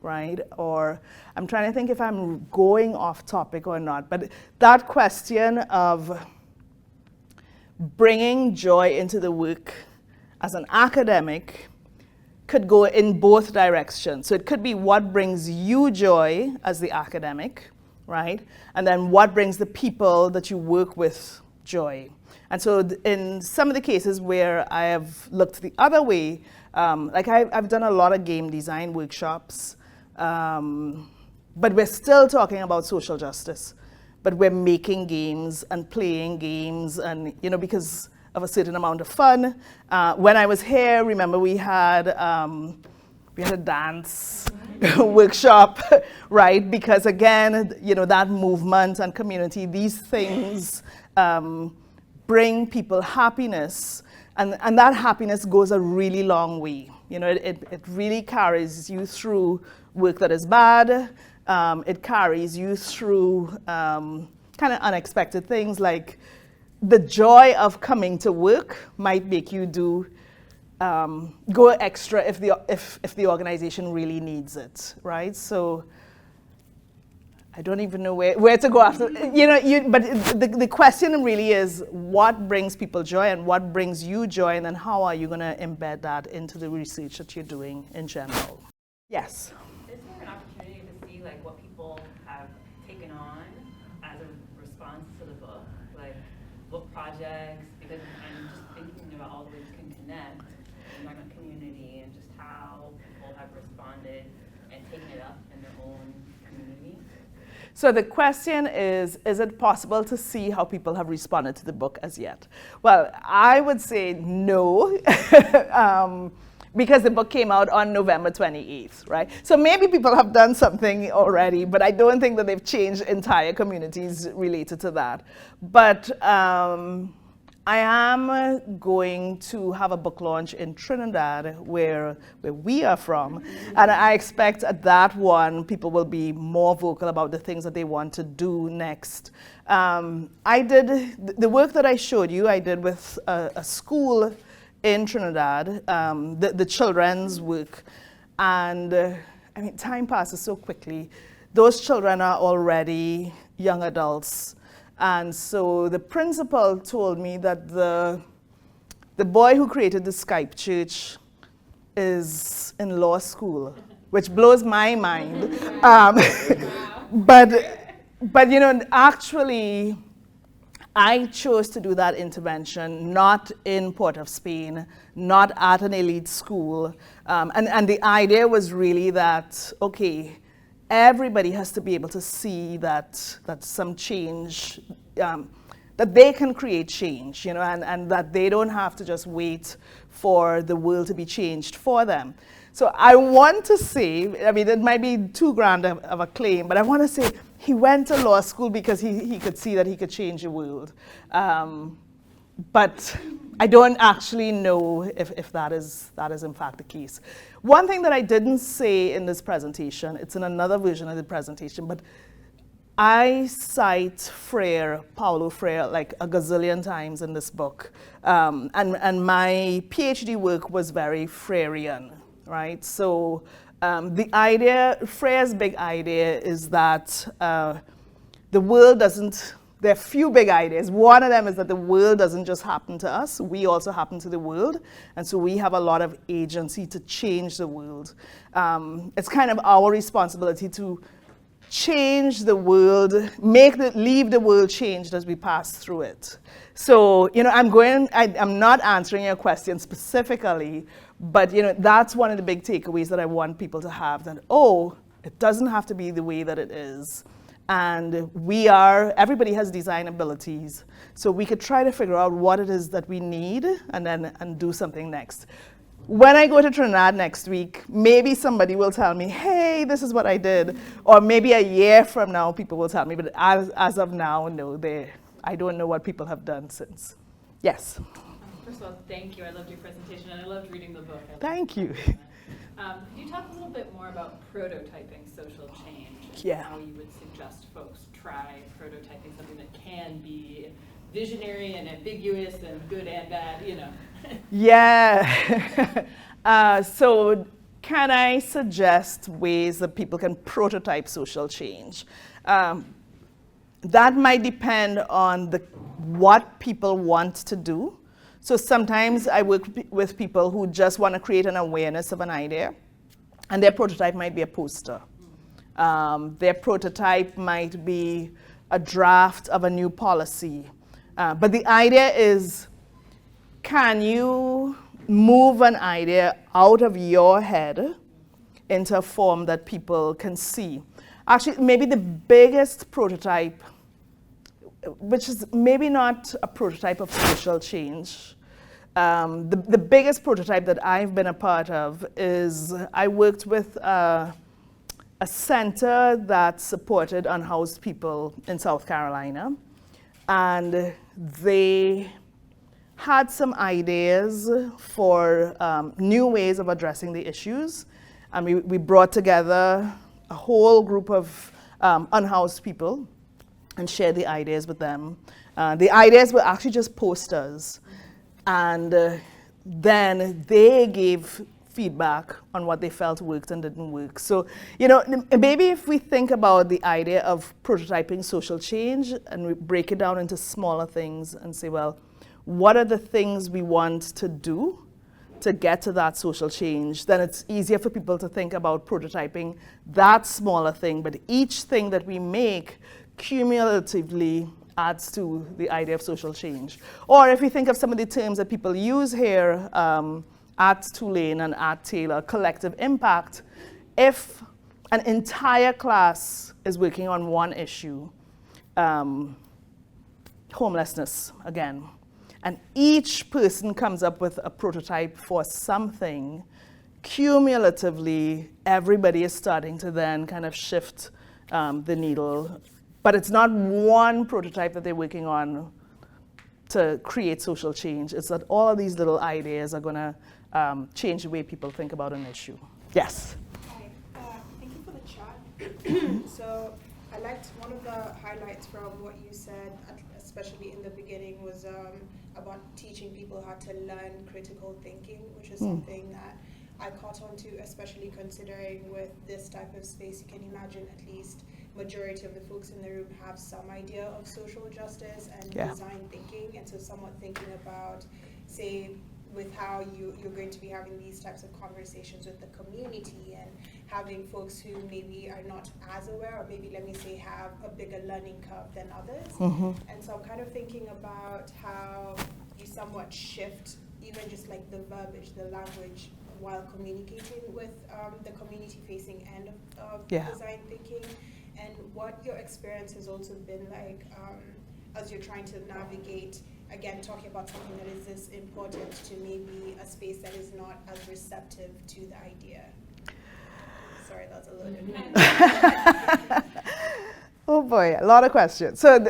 right? Or I'm trying to think if I'm going off topic or not, but that question of bringing joy into the work as an academic could go in both directions. So it could be what brings you joy as the academic, right? And then what brings the people that you work with joy. And so in some of the cases where I have looked the other way, like I've done a lot of game design workshops, but we're still talking about social justice. But we're making games and playing games and, you know, because of a certain amount of fun. When I was here, remember we had a dance workshop, right? Because again, you know, that movement and community, these things bring people happiness, and that happiness goes a really long way. You know, it really carries you through work that is bad. It carries you through kind of unexpected things, like the joy of coming to work might make you go extra if the organization really needs it, right? So I don't even know where to go after. You know, but the question really is what brings people joy and what brings you joy, and then how are you going to embed that into the research that you're doing in general? Yes. Is there an opportunity to see like what people have taken on as a response to the book, like book projects? Because I'm just thinking about all the ways you can connect the migrant community and just how people have responded and taken it up in their own community. So the question is it possible to see how people have responded to the book as yet? Well, I would say no, because the book came out on November 28th, right? So maybe people have done something already, but I don't think that they've changed entire communities related to that. But I am going to have a book launch in Trinidad, where we are from, and I expect at that one people will be more vocal about the things that they want to do next. I did the work that I showed you. I did with a school in Trinidad, the children's work, and I mean, time passes so quickly. Those children are already young adults. And so the principal told me that the boy who created the Skype church is in law school, which blows my mind. But you know, actually, I chose to do that intervention not in Port of Spain, not at an elite school. And the idea was really that, okay, everybody has to be able to see that some change, that they can create change, you know, and that they don't have to just wait for the world to be changed for them. So I want to say, I mean, it might be too grand of a claim, but I want to say he went to law school because he could see that he could change the world. But I don't actually know if that is in fact the case. One thing that I didn't say in this presentation, it's in another version of the presentation, but I cite Freire, Paulo Freire, like a gazillion times in this book. And my PhD work was very Freirean, right? So the idea, Freire's big idea is that the world doesn't, there are few big ideas. One of them is that the world doesn't just happen to us, we also happen to the world. And so we have a lot of agency to change the world. It's kind of our responsibility to change the world, leave the world changed as we pass through it. So, I'm not answering your question specifically, but, that's one of the big takeaways that I want people to have, that, it doesn't have to be the way that it is. And everybody has design abilities. So we could try to figure out what it is that we need and do something next. When I go to Trinidad next week, maybe somebody will tell me, hey, this is what I did. Or maybe a year from now, people will tell me. But as of now, no, I don't know what people have done since. Yes? First of all, thank you. I loved your presentation, and I loved reading the book. Thank you. Could you talk a little bit more about prototyping social change? And how you would suggest folks try prototyping something that can be visionary and ambiguous and good and bad, Yeah. So can I suggest ways that people can prototype social change? That might depend on what people want to do. So sometimes I work with people who just want to create an awareness of an idea, and their prototype might be a poster. Their prototype might be a draft of a new policy. But the idea is, can you move an idea out of your head into a form that people can see? Actually, maybe the biggest prototype, which is maybe not a prototype of social change, the biggest prototype that I've been a part of is I worked with a center that supported unhoused people in South Carolina. And they had some ideas for new ways of addressing the issues. And we brought together a whole group of unhoused people and shared the ideas with them. The ideas were actually just posters. And then they gave feedback on what they felt worked and didn't work. So, maybe if we think about the idea of prototyping social change and we break it down into smaller things and say, well, what are the things we want to do to get to that social change, then it's easier for people to think about prototyping that smaller thing. But each thing that we make cumulatively adds to the idea of social change. Or if we think of some of the terms that people use here, at Tulane and at Taylor, collective impact, if an entire class is working on one issue, homelessness again, and each person comes up with a prototype for something, cumulatively, everybody is starting to then kind of shift the needle. But it's not one prototype that they're working on to create social change. It's that all of these little ideas are going to change the way people think about an issue. Yes? Hi, thank you for the chat. So I liked one of the highlights from what you said, especially in the beginning, was about teaching people how to learn critical thinking, which is something that I caught on to, especially considering with this type of space, you can imagine at least majority of the folks in the room have some idea of social justice and design thinking, and so somewhat thinking about, say, with how you're going to be having these types of conversations with the community and having folks who maybe are not as aware, or maybe, let me say, have a bigger learning curve than others. And so I'm kind of thinking about how you somewhat shift even just like the verbiage, the language, while communicating with the community-facing end of design thinking, and what your experience has also been like as you're trying to navigate, again, talking about something that is this important to maybe a space that is not as receptive to the idea. Sorry, that's a loaded. Oh boy, a lot of questions. So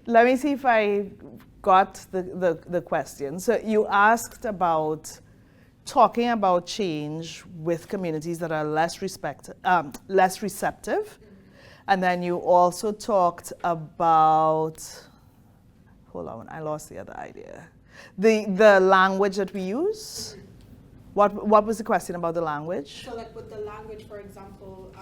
let me see if I got the question. So you asked about talking about change with communities that are less receptive. And then you also talked about, hold on, I lost the other idea. The language that we use. What was the question about the language? So like with the language, for example,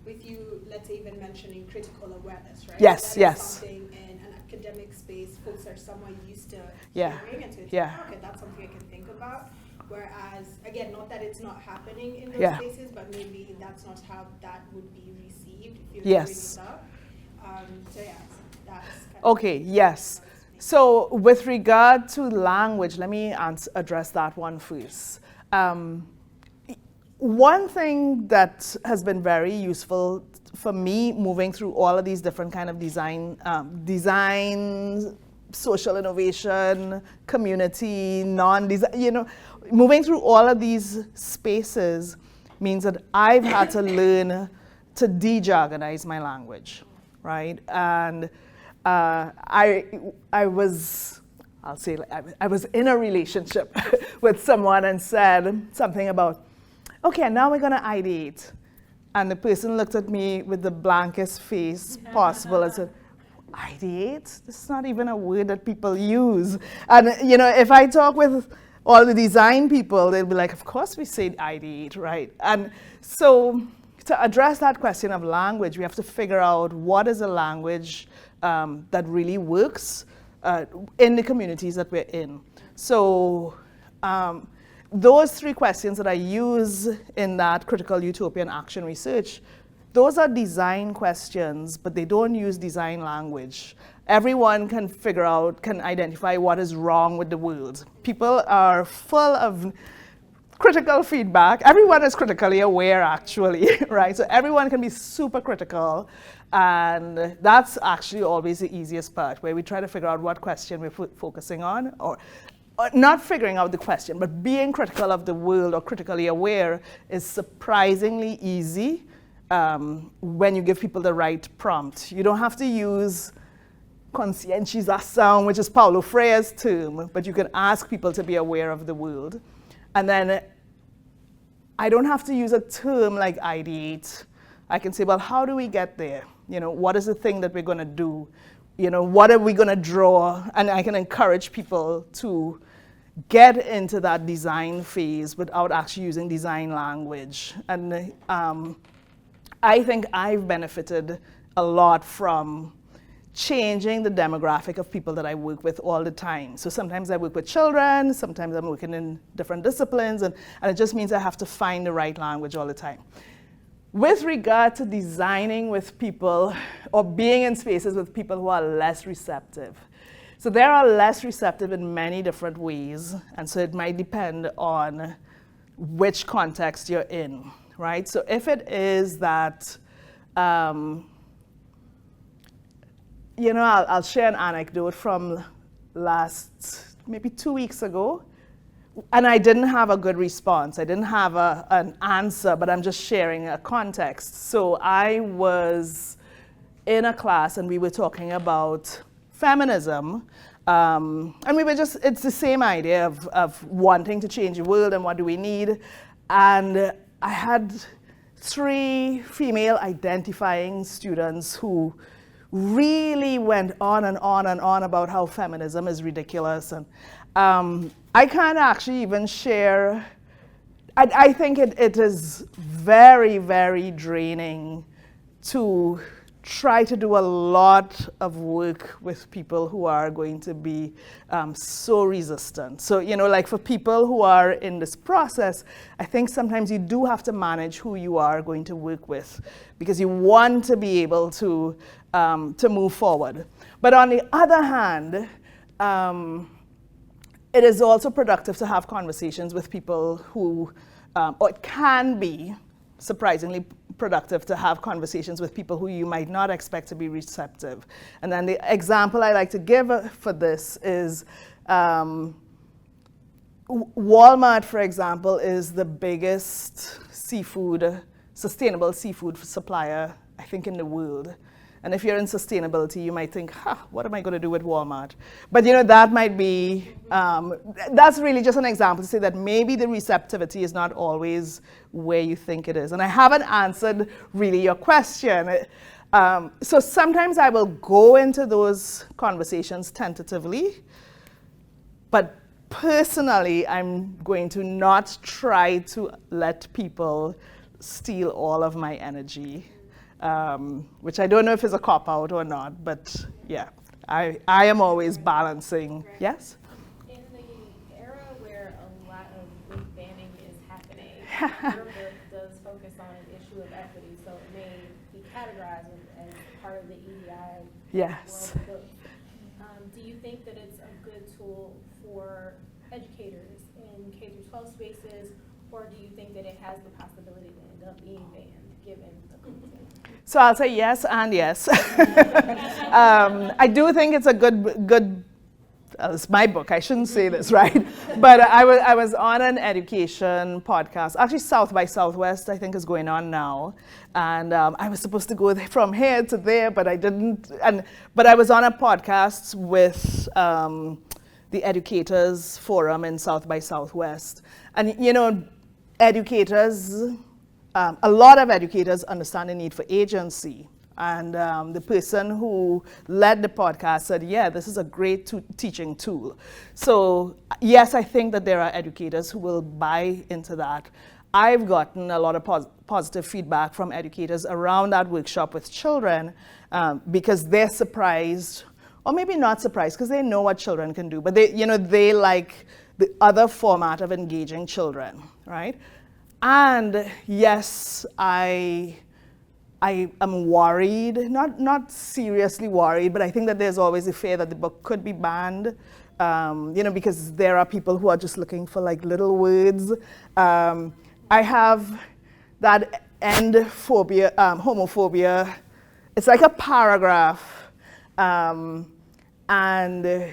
with you, let's say even mentioning critical awareness, right? Yes, that yes. Is something in an academic space, folks are somewhat used to hearing, and so it's like, okay, that's something I can think about. Whereas, again, not that it's not happening in those spaces, but maybe that's not how that would be received. received, if you Yes. really love. So yeah, that's kind Okay, yes. So with regard to language, let me address that one first. One thing that has been very useful for me moving through all of these different kind of design, social innovation, community, non-design, moving through all of these spaces means that I've had to learn to de-jargonize my language, right? And I was in a relationship with someone and said something about, okay, now we're gonna ideate. And the person looked at me with the blankest face possible and said, ideate? This is not even a word that people use. And if I talk with all the design people, they'll be like, of course we say ideate, right? And so to address that question of language, we have to figure out what is a language that really works in the communities that we're in. So those 3 questions that I use in that critical utopian action research, those are design questions, but they don't use design language. Everyone can identify what is wrong with the world. People are full of critical feedback. Everyone is critically aware, actually, right? So everyone can be super critical, and that's actually always the easiest part, where we try to figure out what question we're focusing on, or not figuring out the question, but being critical of the world or critically aware is surprisingly easy when you give people the right prompt. You don't have to use conscientization, which is Paulo Freire's term, but you can ask people to be aware of the world. And then I don't have to use a term like ideate. I can say, well, how do we get there? What is the thing that we're going to do? What are we going to draw? And I can encourage people to get into that design phase without actually using design language. And I think I've benefited a lot from changing the demographic of people that I work with all the time. So sometimes I work with children, sometimes I'm working in different disciplines, and it just means I have to find the right language all the time. With regard to designing with people or being in spaces with people who are less receptive. So they are less receptive in many different ways, and so it might depend on which context you're in, right? So if it is that, I'll share an anecdote from maybe 2 weeks ago. And I didn't have a good response. I didn't have an answer, but I'm just sharing a context. So I was in a class and we were talking about feminism. And it's the same idea of wanting to change the world and what do we need. And I had 3 female identifying students who really went on and on and on about how feminism is ridiculous. And I can't actually even share. I think it is very, very draining to try to do a lot of work with people who are going to be so resistant. So, like for people who are in this process, I think sometimes you do have to manage who you are going to work with because you want to be able to move forward. But on the other hand, it is also productive to have conversations with people who, or it can be surprisingly productive to have conversations with people who you might not expect to be receptive. And then the example I like to give for this is Walmart, for example, is the biggest sustainable seafood supplier, I think, in the world. And if you're in sustainability, you might think, what am I going to do with Walmart? But that might be, that's really just an example to say that maybe the receptivity is not always where you think it is. And I haven't answered really your question. So sometimes I will go into those conversations tentatively, but personally, I'm going to not try to let people steal all of my energy. Which I don't know if it's a cop-out or not, but yeah, I am always balancing. Yes? In the era where a lot of weight banning is happening, your book does focus on an issue of equity, so it may be categorized Yes. world goes. Do you think that it's a good tool for educators in K through 12 spaces, or do you think that it has the possibility to end up being banned given the content? So I'll say yes and yes. I do think it's a good. It's my book. I shouldn't say this, right? But I was on an education podcast. Actually, South by Southwest, I think, is going on now, and I was supposed to go from here to there, but I didn't. But I was on a podcast with the Educators Forum in South by Southwest, and you know, educators. A lot of educators understand the need for agency. And the person who led the podcast said, yeah, this is a great teaching tool. So yes, I think that there are educators who will buy into that. I've gotten a lot of positive feedback from educators around that workshop with children because they're surprised, or maybe not surprised, because they know what children can do, but they like the other format of engaging children, right? And yes, I am worried, not seriously worried, but I think that there's always a fear that the book could be banned, because there are people who are just looking for like little words. I have that end phobia, homophobia. It's like a paragraph, and I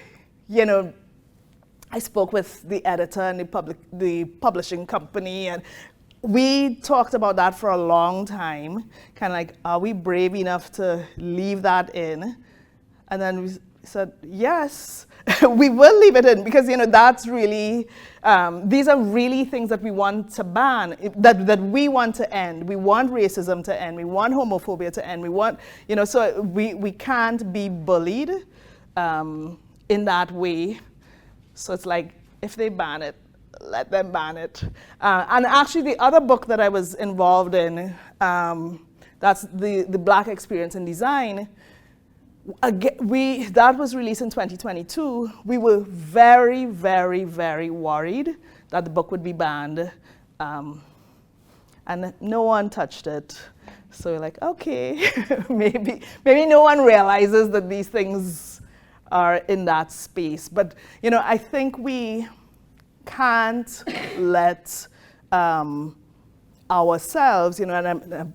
spoke with the editor and the publishing company, and we talked about that for a long time, kind of like, are we brave enough to leave that in? And then we said, yes, we will leave it in, because that's really, these are really things that we want to ban, that we want to end. We want racism to end. We want homophobia to end. We want, so we can't be bullied in that way. So it's like, if they ban it, let them ban it. And actually, the other book that I was involved in, that's the Black Experience in Design, that was released in 2022. We were very, very, very worried that the book would be banned. And no one touched it. So we're like, okay, maybe no one realizes that these things are in that space. But, I think we can't let ourselves, and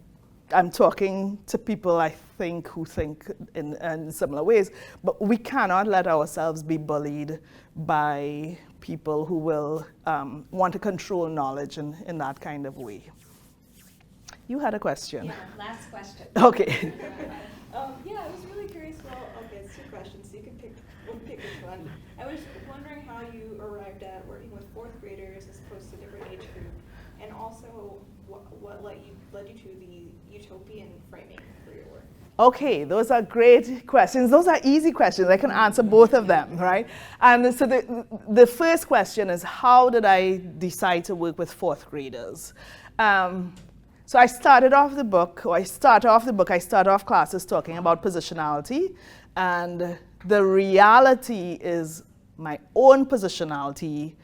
I'm talking to people I think who think in similar ways, but we cannot let ourselves be bullied by people who will want to control knowledge in that kind of way. You had a question. Yeah, last question. Okay. Yeah, I was really curious. Well, okay, it's 2 questions, so you can pick which one. I was wondering how you arrived at working with 4th graders as opposed to a different age group, and also what led you to the utopian framing for your work. Okay, those are great questions. Those are easy questions. I can answer both of them, right? And so the first question is, how did I decide to work with 4th graders? So I start off classes talking about positionality, and the reality is my own positionality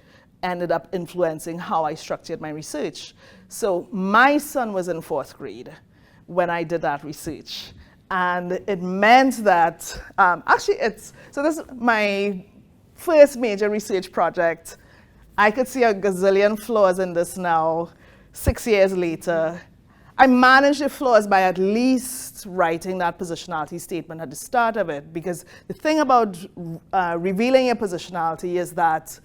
ended up influencing how I structured my research. So my son was in 4th grade when I did that research. And it meant that, this is my first major research project. I could see a gazillion flaws in this now, 6 years later. I managed the flaws by at least writing that positionality statement at the start of it, because the thing about revealing your positionality is that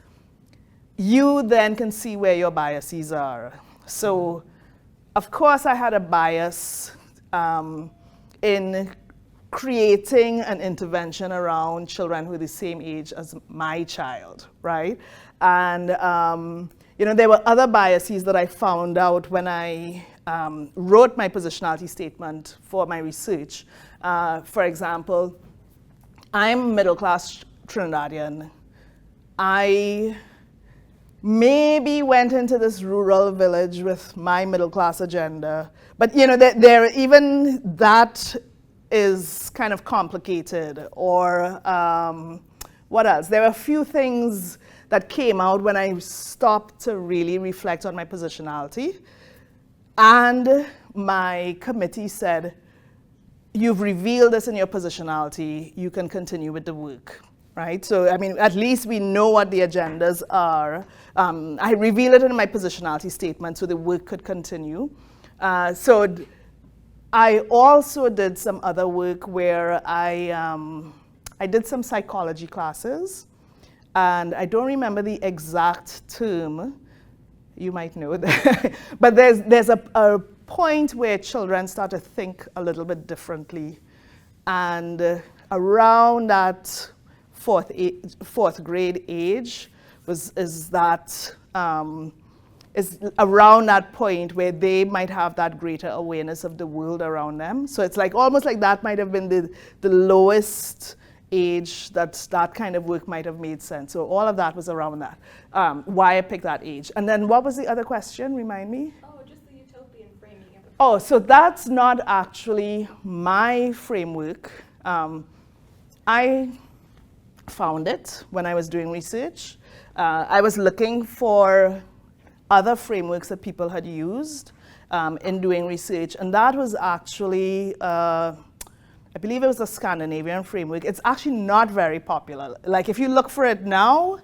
you then can see where your biases are. So, of course, I had a bias in creating an intervention around children who are the same age as my child, right? And, there were other biases that I found out when I wrote my positionality statement for my research. For example, I'm middle-class Trinidadian. I maybe went into this rural village with my middle-class agenda, but even that is kind of complicated. Or what else? There were a few things that came out when I stopped to really reflect on my positionality. And my committee said, you've revealed this in your positionality, you can continue with the work, right? So, I mean, at least we know what the agendas are. I reveal it in my positionality statement so the work could continue. I also did some other work where I did some psychology classes, and I don't remember the exact term. You might know that. But there's a point where children start to think a little bit differently. And around that fourth grade age is around that point where they might have that greater awareness of the world around them. So it's like almost like that might have been the lowest age that kind of work might have made sense. So all of that was around that, why I picked that age. And then what was the other question? Remind me. Oh, just the utopian framing of it. Oh, so that's not actually my framework. I found it when I was doing research. I was looking for other frameworks that people had used in doing research, and that was actually, I believe it was a Scandinavian framework. It's actually not very popular. Like if you look for it now,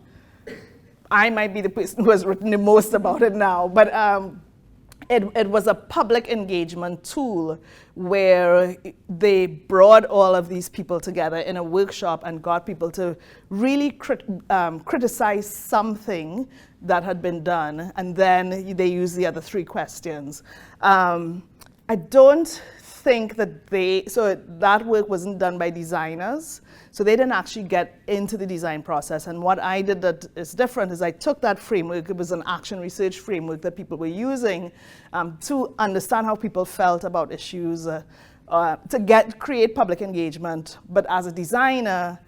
I might be the person who has written the most about it now, but it was a public engagement tool where they brought all of these people together in a workshop and got people to really criticize something that had been done, and then they used the other 3 questions. I don't think that that work wasn't done by designers, so they didn't actually get into the design process. And what I did that is different is I took that framework, it was an action research framework that people were using to understand how people felt about issues, to create public engagement. But as a designer,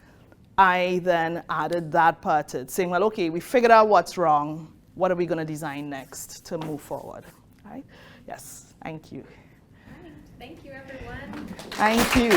I then added that part to it, saying, well, okay, we figured out what's wrong. What are we going to design next to move forward? Right? Yes, thank you. Thank you, everyone. Thank you.